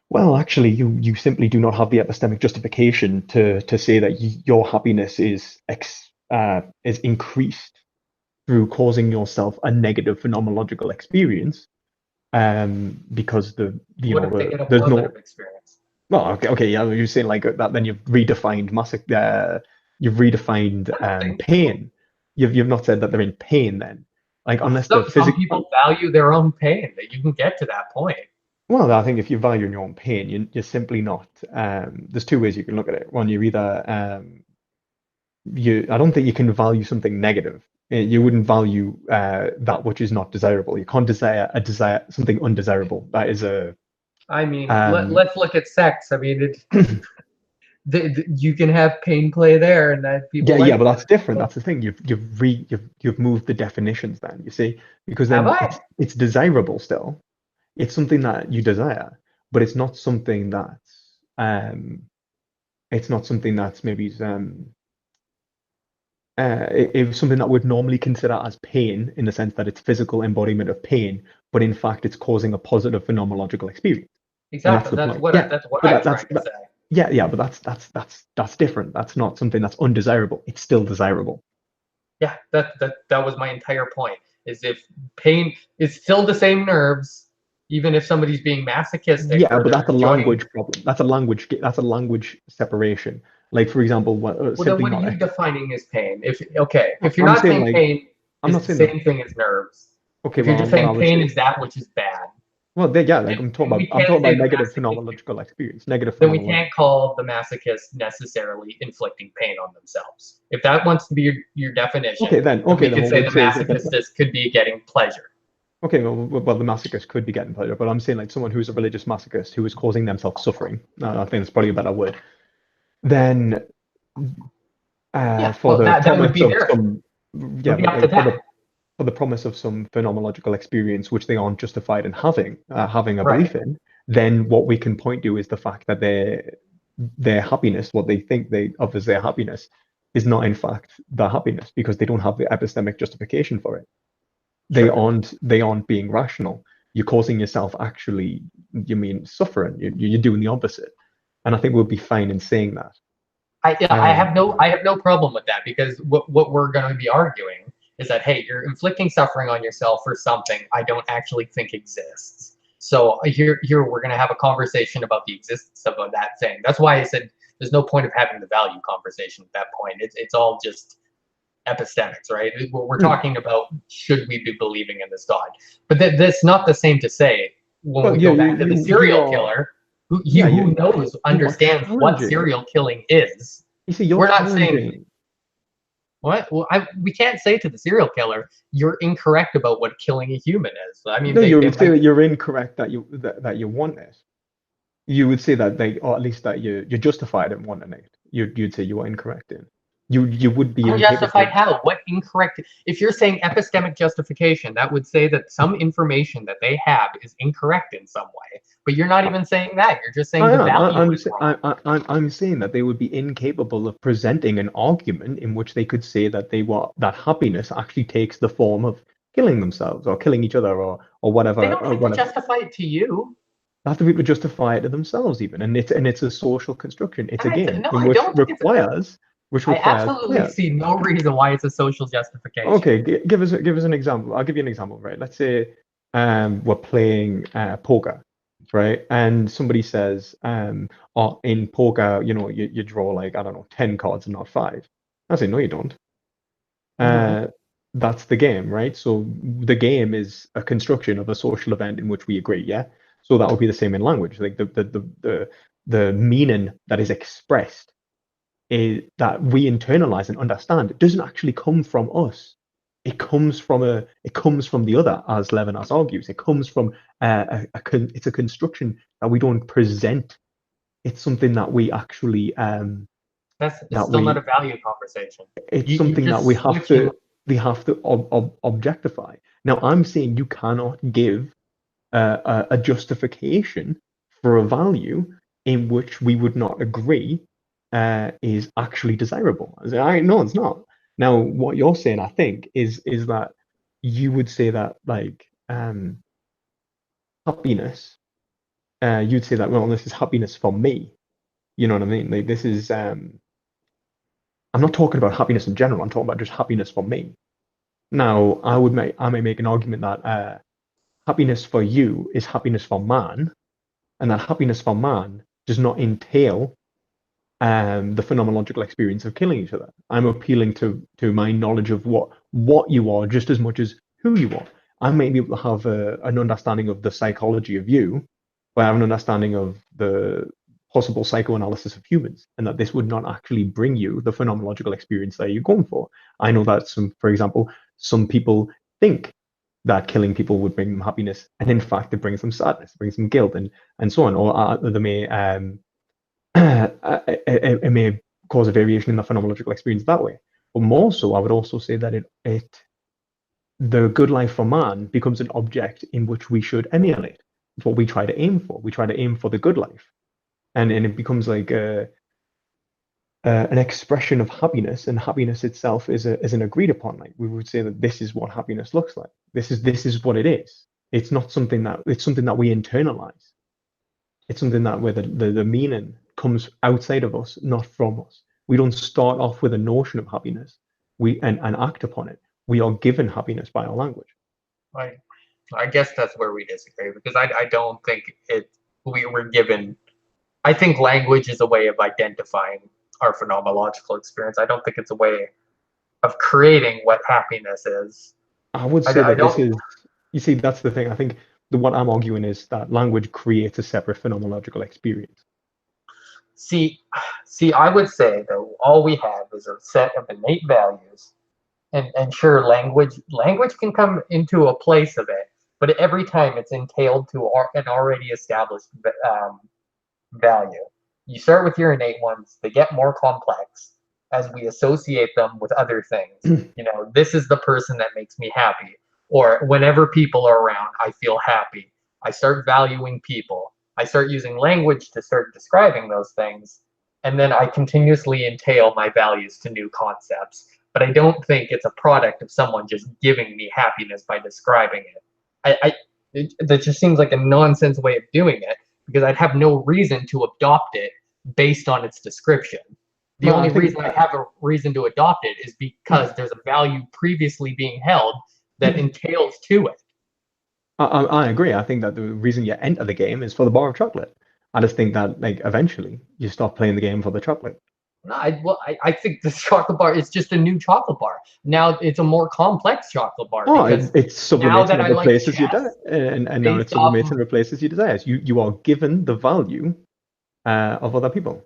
well, actually, you simply do not have the epistemic justification to say that your happiness is increased through causing yourself a negative phenomenological experience, because What if they get a there's positive no. experience? Well, okay, yeah, you're saying like that, then you've redefined I don't think. pain. You've not said that they're in pain then, like unless the Some physical. people value their own pain. That you can get to that point. Well, I think if you value your own pain, you're simply not. There's two ways you can look at it. One, you're either I don't think you can value something negative. You wouldn't value that which is not desirable. You can't desire something undesirable. That is a I mean, um, let's look at sex. I mean, you can have pain play there, and that people yeah, yeah, like but that's that. different. So, That's the thing. You've moved the definitions then, you see, because have then I? it's desirable still. It's something that you desire, but um it's not something that's maybe it's something that we'd normally consider as pain in the sense that it's physical embodiment of pain, but in fact it's causing a positive phenomenological experience. And that's Exactly. the point. Yeah, That's what but I'm that's trying to say. yeah, yeah, but that's different. That's not something that's undesirable. It's still desirable. Yeah, that was my entire point. Is if pain is still the same nerves, even if somebody's being masochistic Yeah, or but they're that's a enjoying. language problem. That's a language separation. Like for example, Well, then simply what are not. you defining as pain? If you're I'm not saying saying like pain I'm is not the saying that. same thing as nerves, Okay, if you're well, just what I saying would pain say. is that which is bad, Well, yeah, then, like then we I'm can't talking say about the negative masochistic. phenomenological experience, negative Then we phenomenological. can't call the masochist necessarily inflicting pain on themselves. If that wants to be your definition, then Okay, we then could what say we'd the say is like masochist could be getting pleasure. okay, well, the masochist could be getting pleasure, but I'm saying like someone who's a religious masochist who is causing themselves suffering. I think that's probably a better word. Then, Yeah, for well, the that would promise be of their. some, It yeah, would be but up to like for them. the promise of some phenomenological experience which they aren't justified in having a Right. belief in, then what we can point to is the fact that their happiness, what they think they of as their happiness, is not in fact their happiness because they don't have the epistemic justification for it. Sure. They aren't being rational. You're causing yourself actually, you mean suffering. You're doing the opposite, and I think we'll be fine in saying that. Um, I have no problem with that because what we're going to be arguing is that hey, you're inflicting suffering on yourself for something I don't actually think exists. So here we're going to have a conversation about the existence of that thing. That's why I said there's no point of having the value conversation at that point. It's all just epistemics, right? We're hmm. talking about should we be believing in this God? But that's not the same to say when Well, we you go you back to the you you serial are. killer. Yeah, who knows, you are understands what challenging. serial killing is. You see, you're We're not saying challenging. what. Well, we can't say to the serial killer, "You're incorrect about what killing a human is." I mean, No, you they would say might. that you're incorrect that you want it. You would say that they, or at least that you're justified in wanting it. You'd say you are incorrect in. You would be incapable Unjustified of. how? What incorrect? If you're saying epistemic justification, that would say that some information that they have is incorrect in some way. But you're not even saying that. You're just saying I the am. value I'm. is wrong. I'm saying that they would be incapable of presenting an argument in which they could say that that happiness actually takes the form of killing themselves or killing each other or They whatever don't or have to whatever. justify it to you. They have to be able to justify it to themselves even, and it's a social construction. It's a game No, in I which don't think it's. I requires absolutely players. see no reason why it's a social justification. Okay, give us an example. I'll give you an example, right? Let's say we're playing poker, right? And somebody says oh, in poker, you draw like, I don't know, 10 cards and not five. I say, no, you don't. Mm-hmm. Uh, that's the game, right? So the game is a construction of a social event in which we agree, yeah? So that would be the same in language. Like the meaning that is expressed that we internalize and understand, it doesn't actually come from us. It comes from the other, as Levinas argues. It comes from it's a construction that we don't present. It's something that we actually That's that still not a we value conversation. it's You're something that just switching. we have to objectify. Now, I'm saying you cannot give a justification for a value in which we would not agree is actually desirable. I say, no, it's not. Now, what you're saying, I think, is that you would say that like happiness, you'd say that, well, this is happiness for me. You know what I mean? Like this is I'm not talking about happiness in general. I'm talking about just happiness for me. Now, I may make an argument that happiness for you is happiness for man, and that happiness for man does not entail the phenomenological experience of killing each other. I'm appealing to my knowledge of what you are just as much as who you are. I may be able to have an understanding of the psychology of you, but I have an understanding of the possible psychoanalysis of humans, and that this would not actually bring you the phenomenological experience that you're going for. I know that for example, some people think that killing people would bring them happiness, and in fact, it brings them sadness, it brings them guilt, and so on. Or they may it may cause a variation in the phenomenological experience that way. But more so, I would also say that the good life for man becomes an object in which we should emulate. It's what we try to aim for. We try to aim for the good life, and it becomes like an expression of happiness, and happiness itself is an agreed upon. Like we would say that this is what happiness looks like. This is what it is. It's something that we internalize. It's something that where the meaning comes outside of us, not from us. We don't start off with a notion of happiness and act upon it. We are given happiness by our language. I I guess that's where we disagree because I don't think we were given. I think language is a way of identifying our phenomenological experience. I don't think it's a way of creating what happiness is. I would say I that this don't is, you see, that's the thing. I think what I'm arguing is that language creates a separate phenomenological experience. see. See, I would say though, all we have is a set of innate values, and sure, language can come into a place of it, but every time it's entailed to an already established value. You start with your innate ones, they get more complex as we associate them with other things. This is the person that makes me happy. Or whenever people are around, I feel happy. I start valuing people. I start using language to start describing those things. And then I continuously entail my values to new concepts. But I don't think it's a product of someone just giving me happiness by describing it. That just seems like a nonsense way of doing it because I'd have no reason to adopt it based on its description. The No, I only think reason I have a reason to adopt it is because there's a value previously being held that entails to it. I agree. I think that the reason you enter the game is for the bar of chocolate. I just think that like eventually you stop playing the game for the chocolate. No, I think this chocolate bar is just a new chocolate bar. Now it's a more complex chocolate bar Oh, because it now sublimates that and I it like replaces your chess diet, and now it based off sublimates of, and replaces your desires. You are given the value of other people.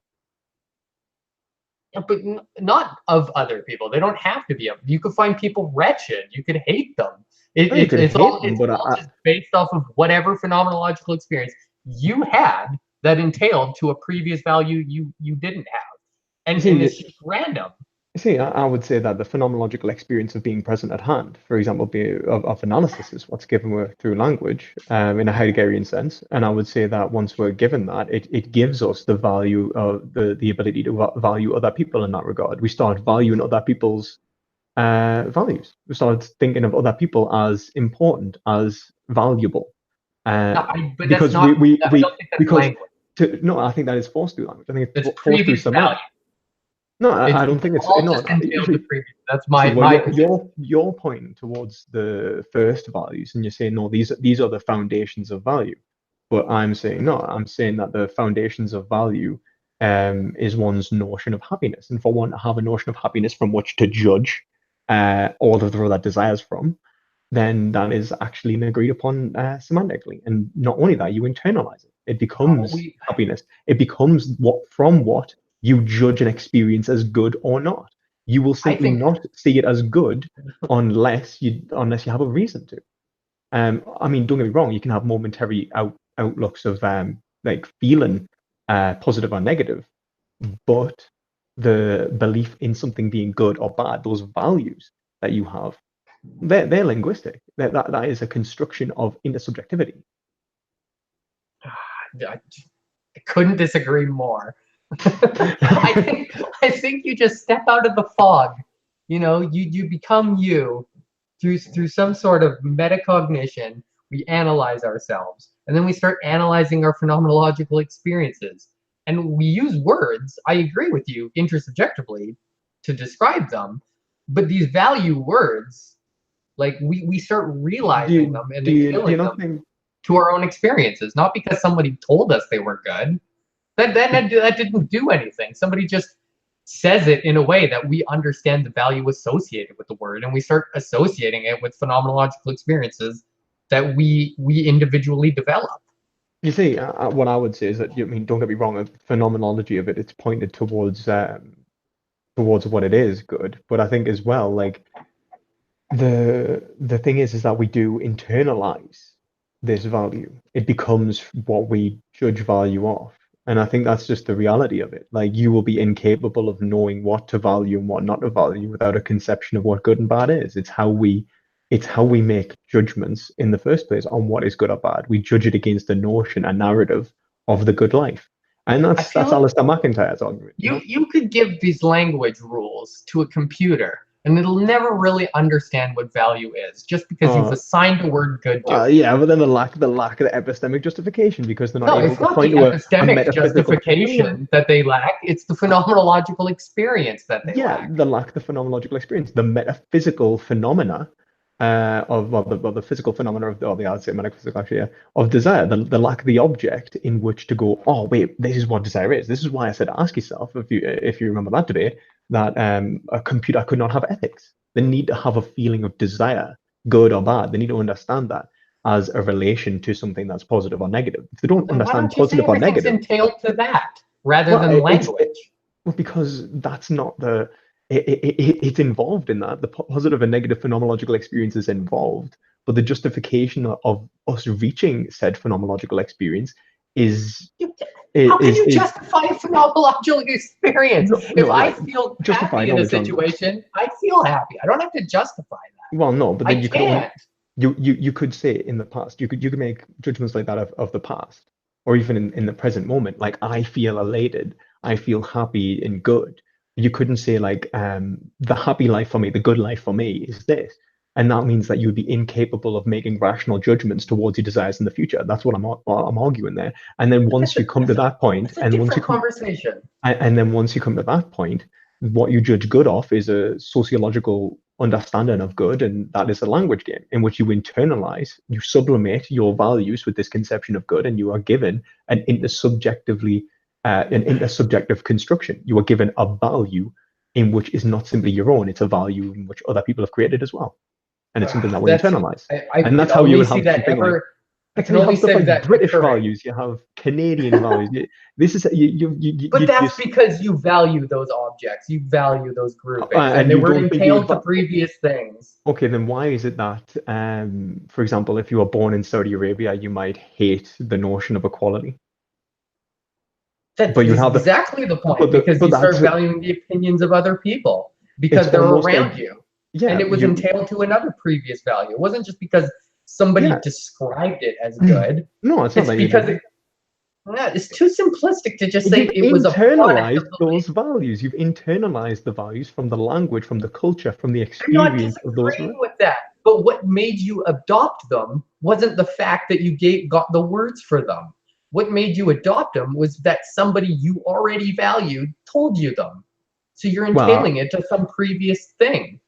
but not of other people. They don't have to be. You could find people wretched. You could hate them. Oh, you could hate them, It's but all just based off of whatever phenomenological experience you had that entailed to a previous value you didn't have, you and see, it's just random. I would say that the phenomenological experience of being present at hand, for example, of analysis, is what's given through language in a Heideggerian sense. And I would say that once we're given that, it gives us the value of the ability to value other people in that regard. We start valuing other people's values. We start thinking of other people as important, as valuable. No, Uh, but that's because not. I don't think that's because language. no, I think that is forced through language. I think it's It's forced through previous value. semantics. No, I don't It's think it's all no. just entailed to You previous. That's see, well, my position. you're pointing towards the first values, and you're saying no, these are the foundations of value. But I'm saying no. I'm saying that the foundations of value is one's notion of happiness, and for one to have a notion of happiness from which to judge all of the other desires from, then that is actually an agreed upon semantically. And not only that, you internalize it. It becomes We happiness. It becomes what you judge an experience as good or not. You will I simply think not see it as good unless you have a reason to. I mean, don't get me wrong, you can have momentary outlooks of like feeling positive or negative, but the belief in something being good or bad, those values that you have, they're linguistic. That is a construction of intersubjectivity. I couldn't disagree more. I think you just step out of the fog. You know, you become you through some sort of metacognition. We analyze ourselves, and then we start analyzing our phenomenological experiences. And we use words. I agree with you intersubjectively to describe them, but these value words, like we start realizing them and Do you entailing not them think to our own experiences, not because somebody told us they were good. That didn't do anything. Somebody just says it in a way that we understand the value associated with the word, and we start associating it with phenomenological experiences that we individually develop. you see what I would say is that, I mean, don't get me wrong, the phenomenology of it, it's pointed towards what it is good, but I think as well, like the thing is that we do internalize this value. It becomes what we judge value of. And I think that's just the reality of it. Like you will be incapable of knowing what to value and what not to value without a conception of what good and bad is. It's how we make judgments in the first place on what is good or bad. We judge it against the notion, a narrative of the good life. And I that's feel Alistair McIntyre's argument, you know? you could give these language rules to a computer, and it'll never really understand what value is, just because you've Uh, assigned a word good to it. Yeah, but then the lack of the epistemic justification because they're not No, able it's to not point the to a epistemic metaphysical. justification that they lack. It's the phenomenological experience that they Yeah, lack. the lack of the phenomenological experience, the metaphysical phenomena of well, the physical phenomena of or the I'd say metaphysical actually, yeah, of desire, the lack of the object in which to go, oh wait, this is what desire is. This is why I said ask yourself if you remember that debate that a computer could not have ethics. They need to have a feeling of desire, good or bad. They need to understand that as a relation to something that's positive or negative. If they don't Then why understand don't you say positive or everything's negative, entailed to that rather well, than language? well, because that's not it's involved in that. The positive and negative phenomenological experience is involved, but the justification of us reaching said phenomenological experience is How can you is justify a phenomenological experience? If no, I like feel justified happy in a knowledge on. situation, I feel happy. I don't have to justify that. Well, no, but I then you could only can't. you could say in the past you could make judgments like that of the past or even in the present moment. Like I feel elated, I feel happy and good. You couldn't say like the happy life for me, the good life for me is this. And that means that you would be incapable of making rational judgments towards your desires in the future. That's what I'm arguing there. And then once you come to that point, That's a and once you different come conversation. and then once you come to that point, what you judge good off is a sociological understanding of good, and that is a language game in which you internalize, you sublimate your values with this conception of good, and you are given an intersubjectively in a subjective construction. You are given a value in which is not simply your own; it's a value in which other people have created as well, and it's something that we That's internalize. I And could that's how you only would see have that something like ever. I that's can how you only have stuff say like that British occurring. values. You have Canadian values. This is But you that's because you value those objects, you value those groupings, and and they you were don't think you would. entailed to previous things. Okay, then why is it that, for example, if you were born in Saudi Arabia, you might hate the notion of equality, That's but you have the, exactly the point, because but you that's start valuing the opinions of other people it's because they're almost like around you. And yeah, it was entailed to another previous value. It wasn't just because somebody yeah. described it as good. No, it's not It's that you because did. it's too simplistic to just say You've it was a product of internalized the those land. values. You've internalized the values from the language, from the culture, from the I'm not experience of those. disagreeing with that. But what made you adopt them wasn't the fact that you got the words for them. What made you adopt them was that somebody you already valued told you them. So you're entailing Well, it to some previous thing.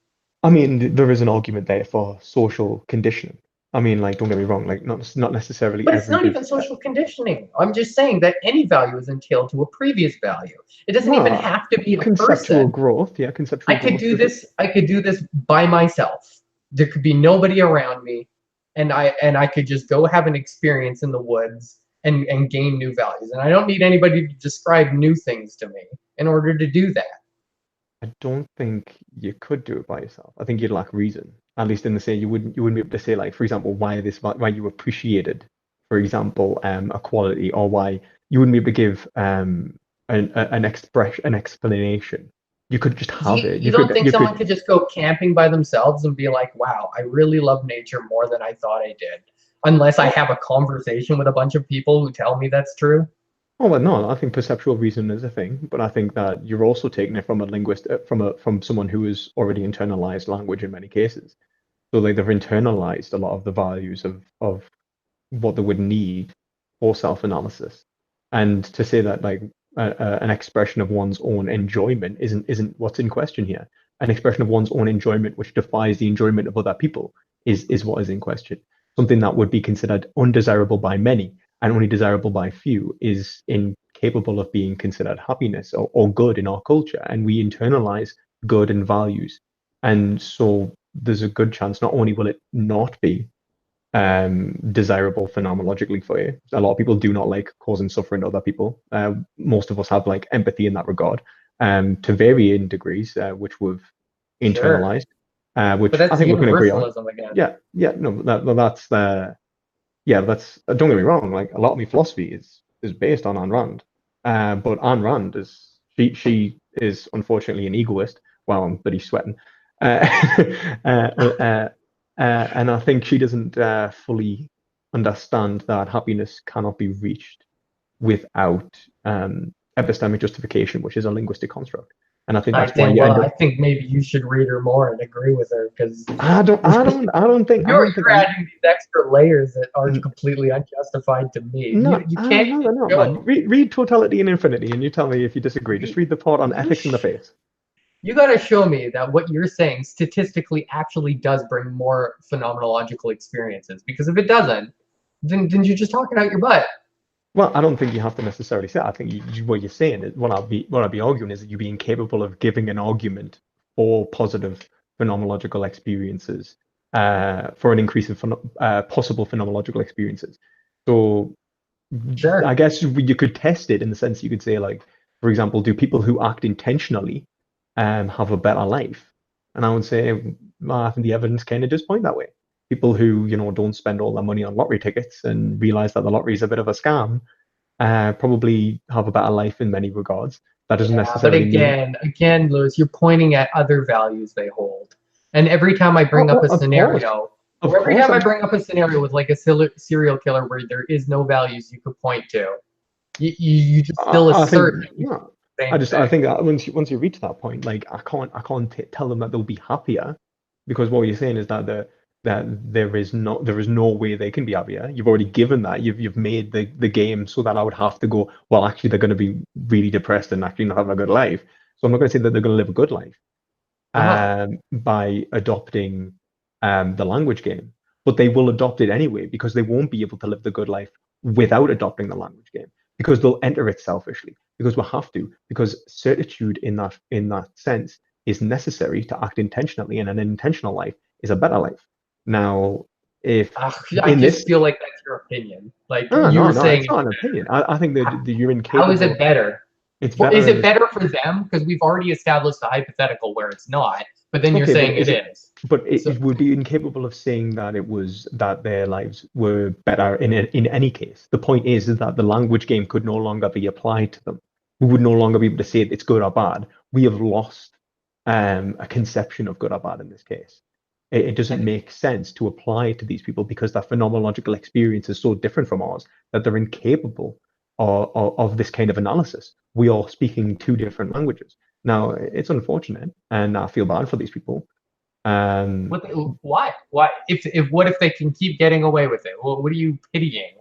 I mean, there is an argument there for social conditioning. I mean, like, don't get me wrong, like, not necessarily But it's every not good. even social conditioning. I'm just saying that any value is entailed to a previous value. It doesn't even Well, have to be a conceptual person. growth, yeah, I conceptual could growth. do this. I could do this by myself. There could be nobody around me, and I could just go have an experience in the woods and gain new values. And I don't need anybody to describe new things to me in order to do that. I don't think you could do it by yourself. I think you'd lack reason. At least in the say you wouldn't be able to say like, for example, why you appreciated, for example, a quality, or why you wouldn't be able to give an explanation. You could just have it. You don't think You someone could could just go camping by themselves and be like, "Wow, I really love nature more than I thought I did," unless I have a conversation with a bunch of people who tell me that's true? Oh, well, no, I think perceptual reason is a thing, but I think that you're also taking it from a linguist, from someone who has already internalized language in many cases. So like they've internalized a lot of the values of what they would need for self-analysis. And to say that like an expression of one's own enjoyment isn't what's in question here. An expression of one's own enjoyment which defies the enjoyment of other people is what is in question. Something that would be considered undesirable by many and only desirable by few is incapable of being considered happiness or good in our culture. And we internalize good and values. And so there's a good chance not only will it not be desirable phenomenologically for you. A lot of people do not like causing suffering to other people. Most of us have like empathy in that regard, to varying degrees, which we've Sure, internalized, but which I that's think we can agree on. universalism again. Yeah, yeah, no, that's yeah, that's don't get me wrong. Like a lot of my philosophy is based on Ayn Rand, but Ayn Rand is she is unfortunately an egoist. Wow, I'm bloody sweating. Uh, uh, uh, and I think she doesn't fully understand that happiness cannot be reached without epistemic justification, which is a linguistic construct. And I think I that's why think, you well, end I up. think maybe you should read her more and agree with her, because I don't think you're I'm. adding these extra layers that are completely unjustified to me. No, You can't no, even they're not, man. show. Read Totality and Infinity, and you tell me if you disagree. Just You read the part on you ethics in the sh- face. you got to show me that what you're saying statistically actually does bring more phenomenological experiences. Because if it doesn't, then you're just talking out your butt. Well, I don't think you have to necessarily say. I think what you're saying is what I'd be arguing is that you being capable of giving an argument for positive phenomenological experiences, for an increase in possible phenomenological experiences. So I Sure. guess you could test it in the sense you could say, like, for example, do people who act intentionally have a better life? And I would say, well, I think the evidence kind of does point that way. People who, don't spend all their money on lottery tickets and realize that the lottery is a bit of a scam, probably have a better life in many regards. That doesn't Yeah, but necessarily mean, again, Lewis, you're pointing at other values they hold. And every time I bring up a scenario, of or every course, time I bring up a scenario with like a serial killer where there is no values you could point to, you just still I think, assert that you yeah. the same I thing. think that once you reach that point, like I can't tell them that they'll be happier, because what you're saying is that there is no way they can be happier. You've already given that. You've made the game so that I would have to go, well, actually they're going to be really depressed and actually not have a good life. So I'm not going to say that they're going to live a good life Uh-huh. by adopting the language game, but they will adopt it anyway because they won't be able to live the good life without adopting the language game. because they'll enter it selfishly, because we have to, because certitude in that sense is necessary to act intentionally, and an intentional life is a better life. Now, if I in this, just feel like that's your opinion. Like no, you no, were no, saying it's it's not an better. opinion. I think that you're How is incapable. it better? It's Well, better is in it this. better for them? Because we've already established a hypothetical where it's not, but then you're Okay, but saying it is. but So it would be incapable of saying that it was that their lives were better in any case. The point is that the language game could no longer be applied to them. We would no longer be able to say it's good or bad. We have lost a conception of good or bad in this case. It doesn't make sense to apply it to these people because their phenomenological experience is so different from ours that they're incapable of this kind of analysis. We are speaking two different languages. Now, it's unfortunate, and I feel bad for these people. Um, why? Why? If what if they can keep getting away with it? Well, what are you pitying?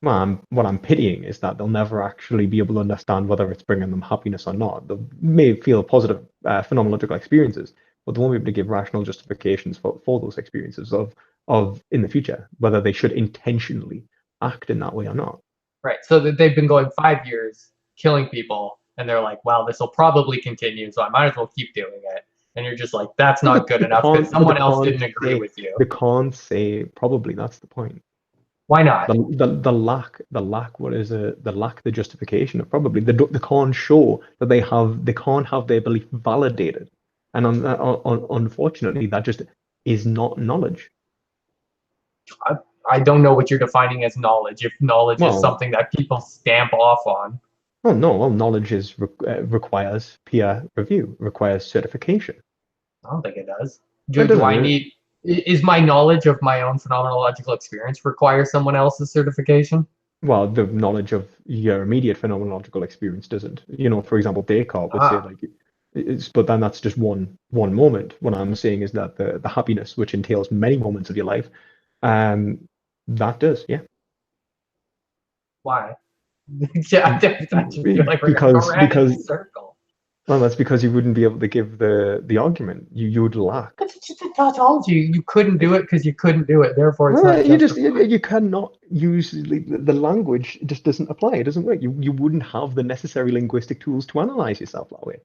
well, what I'm pitying is that they'll never actually be able to understand whether it's bringing them happiness or not. They may feel positive phenomenological experiences, but they won't be able to give rational justifications for those experiences of in the future, whether they should intentionally act in that way or not. Right. So that they've been going 5 years killing people, and they're like, "Well, this will probably continue, so I might as well keep doing it." And you're just like, "That's But not good enough because they someone else can't didn't agree say with you." they can't say probably. That's the point. Why not? The lack what is it, the lack the justification of probably they can't show that they can't have their belief validated, and unfortunately that just is not knowledge. I don't know what you're defining as knowledge. If knowledge is Well, something that people stamp off on, well, no, well, knowledge is requires peer review, requires certification. I don't think it does. It Do I doesn't. need? Is my knowledge of my own phenomenological experience require someone else's certification? Well, the knowledge of your immediate phenomenological experience doesn't. For example, Descartes would say Ah, like but then that's just one moment. What I'm saying is that the happiness, which entails many moments of your life, um, that does, yeah. why? Yeah, I just feel like we're gonna go Because around in a because circle. well, that's because you wouldn't be able to give the argument. You would lack. But it's just a tautology. You couldn't do it because you couldn't do it. Therefore, it's Well, not you justified. you cannot use the language. It just doesn't apply. It doesn't work. You wouldn't have the necessary linguistic tools to analyze yourself that way.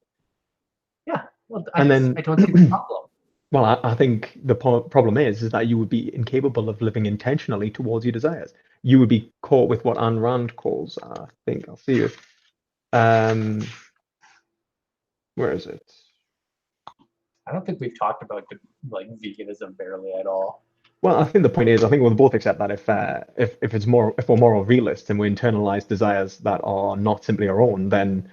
Yeah. Well, And I then, don't see the problem. well, I think the problem is that you would be incapable of living intentionally towards your desires. You would be caught with what Ayn Rand calls, I think, I'll see it. Um, where is it? I don't think we've talked about like veganism barely at all. Well, I think the point is, I think we'll both accept that if it's more if we're moral realists and we internalize desires that are not simply our own, then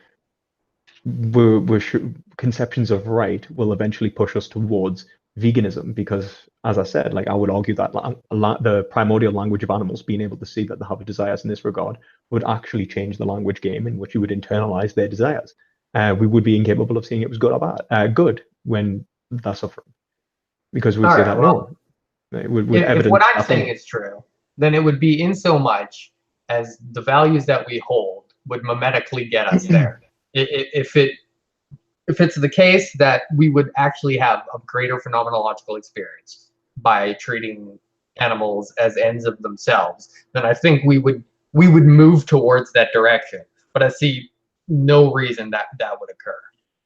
conceptions of right will eventually push us towards veganism because, as I said, like I would argue that the primordial language of animals, being able to see that they have desires in this regard, would actually change the language game in which you would internalize their desires. We would be incapable of seeing it was good or bad, good when they're suffering, because we'd All say right. that Well, no, it would if what evidence I'm that saying thing. is true, then it would be in so much as the values that we hold would mimetically get us there. If it's the case that we would actually have a greater phenomenological experience by treating animals as ends of themselves, then I think we would move towards that direction. But I see no reason that that would occur.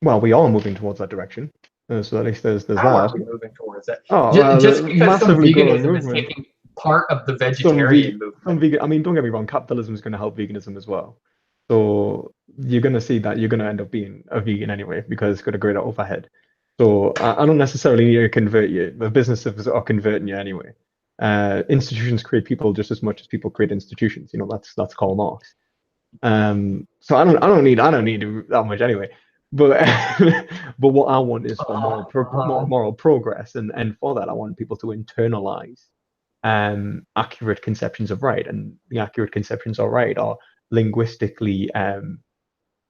Well, we are moving towards that direction, so at least there's How are that. we moving towards that? Oh, Just well, because some massively growing veganism is movement. taking part of the Some vegetarian ve some movement. vegan. I mean, don't get me wrong. Capitalism is going to help veganism as well. So you're going to see that you're going to end up being a vegan anyway because it's got a greater overhead. So I don't necessarily need to convert you. The businesses are converting you anyway. Institutions create people just as much as people create institutions. That's Karl Marx. So I don't need that much anyway. But but what I want is for moral progress, and for that I want people to internalize accurate conceptions of right, and the accurate conceptions of right are linguistically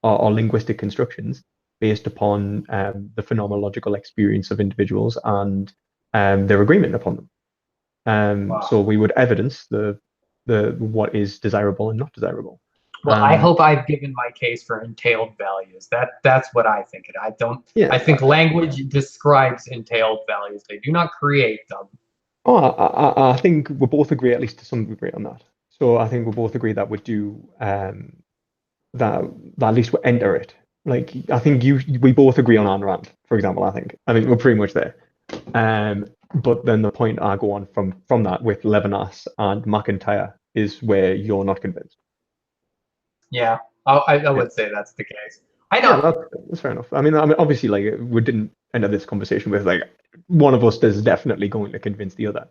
are linguistic constructions based upon the phenomenological experience of individuals and their agreement upon them. Wow. So we would evidence the what is desirable and not desirable. Well, I Um, hope I've given my case for entailed values. That's what I think. I don't. I yeah. think language describes entailed values. They do not create them. I think we both agree at least to some degree on that. So I think we both agree that would do that, that at least we enter it. Like I think we both agree on Ayn Rand, for example. I think we're pretty much there. But then the point I go on from that with Levinas and McIntyre is where you're not convinced. Yeah, I Yeah, would say that's the case. I yeah, don't. that's fair enough. I mean, obviously, like we didn't end up this conversation with like one of us is definitely going to convince the other.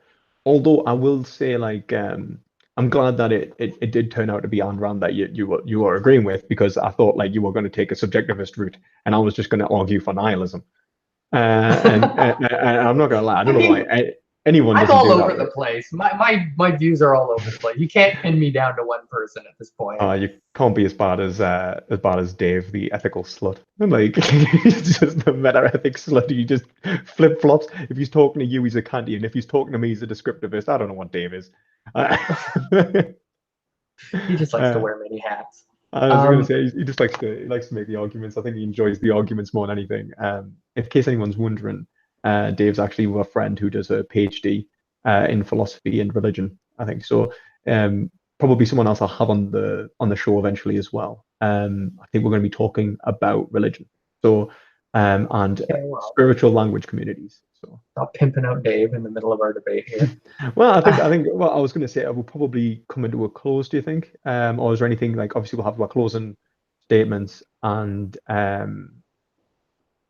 Although I will say, like, I'm glad that it did turn out to be Ayn Rand that you were agreeing with because I thought like you were going to take a subjectivist route and I was just going to argue for nihilism. And I'm not gonna lie, I I don't know why mean, anyone I'm doesn't all do that. over the place. My views are all over the place. You can't pin me down to one person at this point. You can't be as bad as Dave, the ethical slut. Like he's just a meta ethics slut. He just flip flops. If he's talking to you, he's a Kantian. If he's talking to me, he's a descriptivist. I don't know what Dave is. Uh, He just likes to uh, wear many hats. I was going to Um, say he just likes to make the arguments. I think he enjoys the arguments more than anything. In case anyone's wondering, Dave's actually a friend who does a PhD in philosophy and religion. I think so. Probably someone else I'll have on the show eventually as well. I think we're going to be talking about religion. So and okay, well, spiritual language communities. So stop pimping out Dave in the middle of our debate here. well, I think well, I was going to say I will probably come into a close. Do you think? Or is there anything like obviously we'll have our closing statements and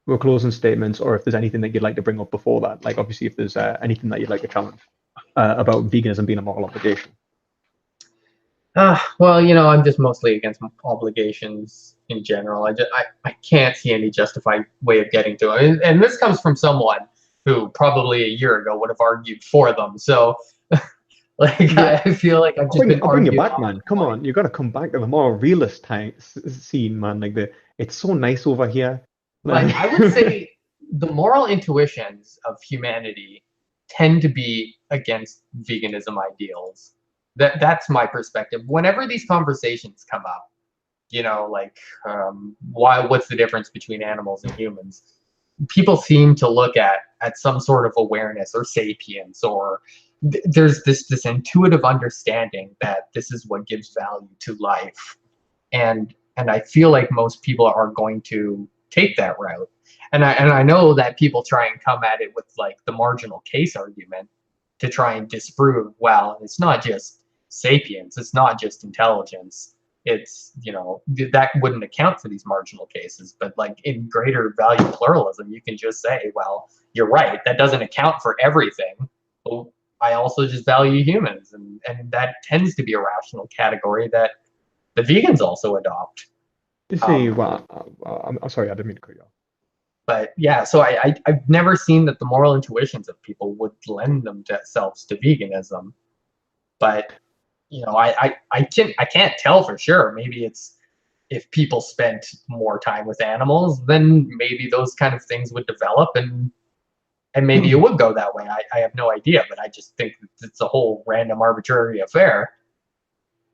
we're closing statements, or if there's anything that you'd like to bring up before that, like obviously if there's anything that you'd like to challenge about veganism being a moral obligation. Well, I'm just mostly against obligations in general. I can't see any justified way of getting to it. And this comes from someone who probably a year ago would have argued for them. So, like, Yeah, I feel like I've I'll just bring been I'll bring you arguing back, off man. the Come point. on, you got to come back to the more realist scene, man. Like it's so nice over here. But I would say the moral intuitions of humanity tend to be against veganism ideals. That's my perspective. Whenever these conversations come up, like what's the difference between animals and humans? People seem to look at some sort of awareness or sapience, or there's this intuitive understanding that this is what gives value to life, and I feel like most people are going to take that route. And I know that people try and come at it with like the marginal case argument to try and disprove, well, it's not just sapience, it's not just intelligence, it's that wouldn't account for these marginal cases. But like in greater value pluralism, you can just say, well, you're right, that doesn't account for everything, but I also just value humans, and that tends to be a rational category that the vegans also adopt. You see, um, well, I'm sorry, I didn't mean to cut you off. but yeah, so I've never seen that the moral intuitions of people would lend themselves to veganism. But I can't tell for sure. Maybe it's, if people spent more time with animals, then maybe those kind of things would develop, and maybe it would go that way. I have no idea, but I just think it's a whole random arbitrary affair.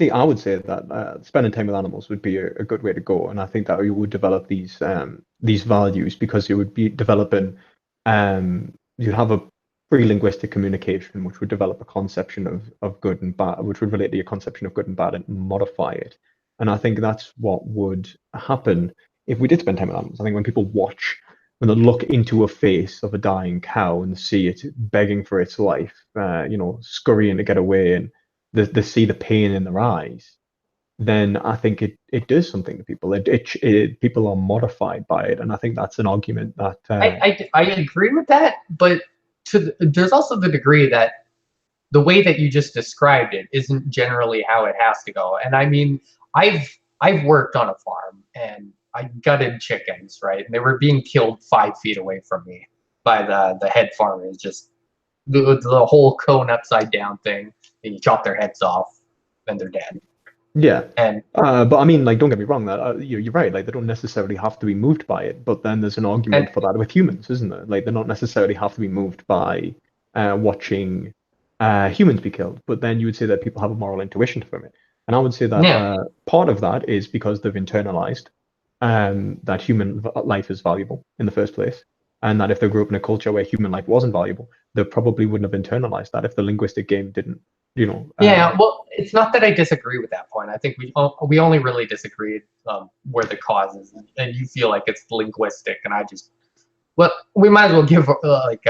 See, I would say that spending time with animals would be a good way to go, and I think that you would develop these values because you would be developing you'd have a free linguistic communication, which would develop a conception of good and bad, which would relate to your conception of good and bad and modify it. And I think that's what would happen if we did spend time with animals. I think when they look into a face of a dying cow and see it begging for its life, scurrying to get away, and they see the pain in their eyes, then I think it does something to people. People are modified by it, and I think that's an argument that I agree with that, but there's also the degree that the way that you just described it isn't generally how it has to go. And I mean, I've worked on a farm and I gutted chickens, right? And they were being killed 5 feet away from me by the head farmer. It's just the whole cone upside down thing, and you chop their heads off, and they're dead. yeah. And But I mean, like, don't get me wrong. That you're right. Like, they don't necessarily have to be moved by it. But then there's an and argument for that with humans, isn't there? Like, they don't necessarily have to be moved by watching humans be killed. But then you would say that people have a moral intuition from it. And I would say that yeah, part of that is because they've internalized that life is valuable in the first place, and that if they grew up in a culture where human life wasn't valuable, they probably wouldn't have internalized that if the linguistic game didn't. you know. Yeah, well, it's not that I disagree with that point. I think we only really disagreed where the cause is, and you feel like it's linguistic, and I just well, we might as well give like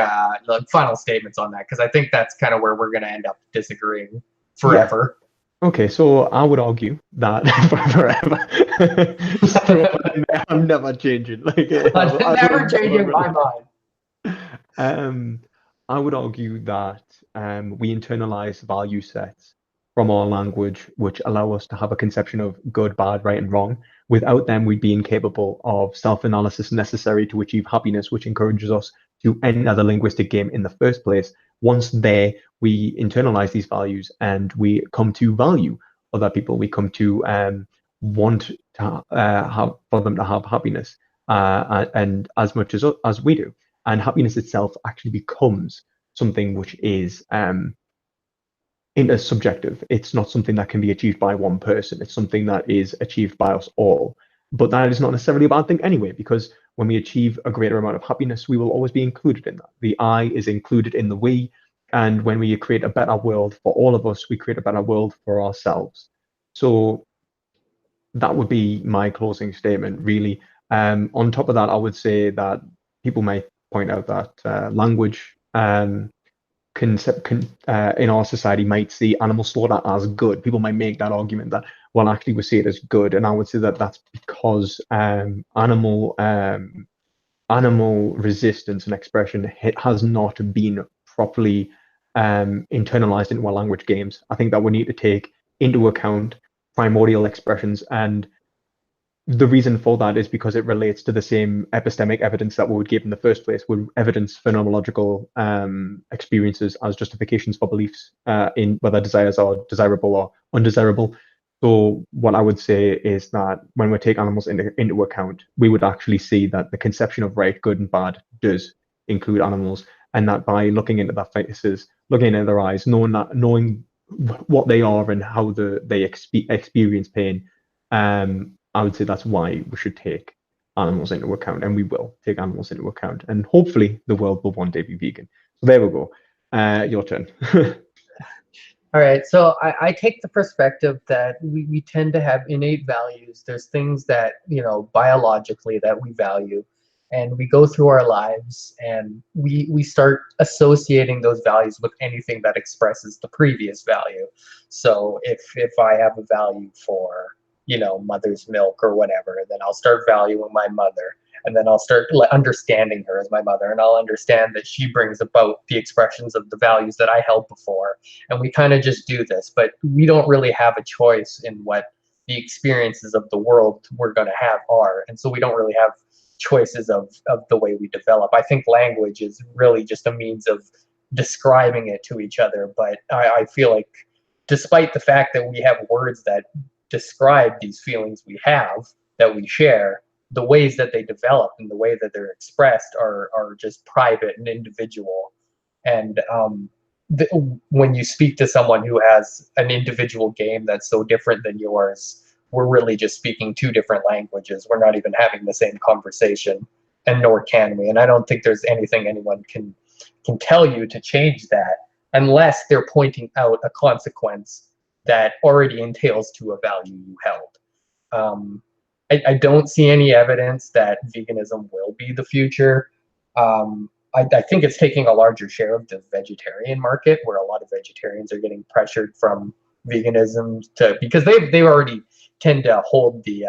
final statements on that because I think that's kind of where we're going to end up disagreeing Yeah. forever. Okay, so I would argue that forever. I'm never changing. Like I'm I never will changing never. my mind. Um, I would argue that we internalize value sets from our language, which allow us to have a conception of good, bad, right, and wrong. Without them, we'd be incapable of self-analysis necessary to achieve happiness, which encourages us to enter the linguistic game in the first place. Once there, we internalize these values and we come to value other people. We come to want to have for them to have happiness, and as much as we do, and happiness itself actually becomes something which is intersubjective. It's not something that can be achieved by one person. It's something that is achieved by us all. But that is not necessarily a bad thing anyway, because when we achieve a greater amount of happiness, we will always be included in that. The I is included in the we. And when we create a better world for all of us, we create a better world for ourselves. So that would be my closing statement, really. On top of that, I would say that people may point out that language in our society might see animal slaughter as good. People might make that argument that, well, actually, we see it as good, and I would say that that's because animal resistance and expression has not been properly internalized into our language games. I think that we need to take into account primordial expressions, and the reason for that is because it relates to the same epistemic evidence that we would give in the first place, would evidence phenomenological experiences as justifications for beliefs in whether desires are desirable or undesirable. So what I would say is that when we take animals into account, we would actually see that the conception of right, good, and bad does include animals, and that by looking into their faces, looking into their eyes, knowing what they are and how they experience pain, I would say that's why we should take animals into account, and we will take animals into account, and hopefully the world will one day be vegan. So there we go. Your turn. All right, so I take the perspective that we tend to have innate values. There's things that, biologically that we value, and we go through our lives and we start associating those values with anything that expresses the previous value. So if I have a value for, mother's milk or whatever, then I'll start valuing my mother. And then I'll start understanding her as my mother, and I'll understand that she brings about the expressions of the values that I held before, and we kind of just do this, but we don't really have a choice in what the experiences of the world we're going to have are, and so we don't really have choices of the way we develop. I think language is really just a means of describing it to each other, but I feel like despite the fact that we have words that describe these feelings we have, that we share, the ways that they develop and the way that they're expressed are just private and individual. And when you speak to someone who has an individual game that's so different than yours, we're really just speaking two different languages. We're not even having the same conversation, and nor can we. And I don't think there's anything anyone can tell you to change that unless they're pointing out a consequence that already entails to a value you held. I don't see any evidence that veganism will be the future. I think it's taking a larger share of the vegetarian market, where a lot of vegetarians are getting pressured from veganism because they already tend to hold the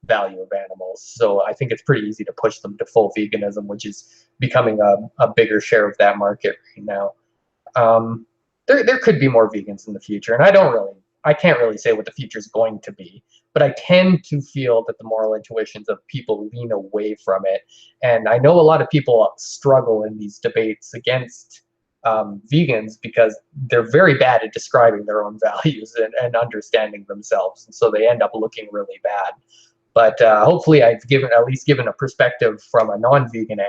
value of animals. So I think it's pretty easy to push them to full veganism, which is becoming a bigger share of that market right now. There could be more vegans in the future, and I can't really say what the future is going to be, but I tend to feel that the moral intuitions of people lean away from it. And I know a lot of people struggle in these debates against vegans because they're very bad at describing their own values and understanding themselves, and so they end up looking really bad. But hopefully, I've at least given a perspective from a non-vegan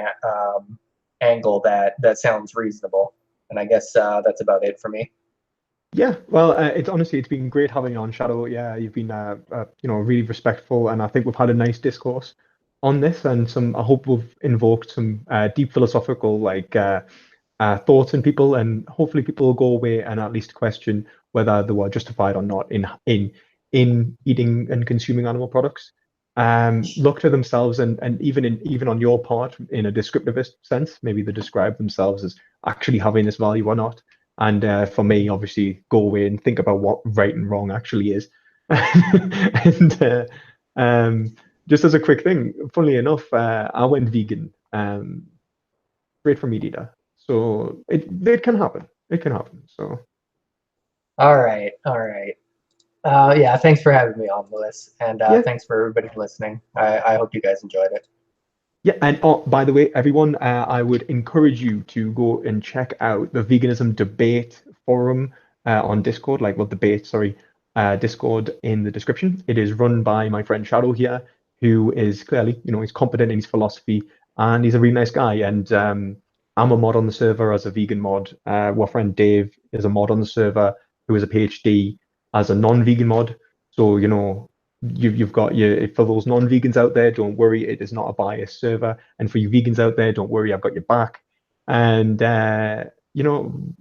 angle that sounds reasonable. And I guess that's about it for me. Yeah, well, it's been great having you on, Shadow. Yeah, you've been really respectful, and I think we've had a nice discourse on this, and some. I hope we've invoked some deep philosophical thoughts in people, and hopefully people will go away and at least question whether they were justified or not in eating and consuming animal products. Look to themselves, and even on your part, in a descriptivist sense, maybe they describe themselves as actually having this value or not. And for me, obviously, go away and think about what right and wrong actually is. And just as a quick thing, funnily enough, I went vegan straight from meat eater. So it can happen. It can happen. So All right, all right. Yeah, thanks for having me on, Lewis, and yeah, thanks for everybody listening. I hope you guys enjoyed it. yeah. And oh, by the way, everyone, I would encourage you to go and check out the veganism debate forum on Discord, like well, debate, sorry, Discord in the description. It is run by my friend Shadow here, who is clearly, he's competent in his philosophy and he's a really nice guy. And I'm a mod on the server as a vegan mod. Our friend Dave is a mod on the server who is a PhD as a non-vegan mod. So, you've got your for those non-vegans out there, don't worry, it is not a biased server. And for you vegans out there, don't worry, I've got your back. And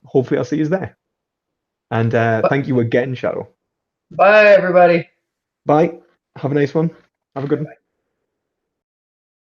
hopefully I'll see you there. And thank you again, Shadow. Bye, everybody. Bye. Have a nice one. Have a good one.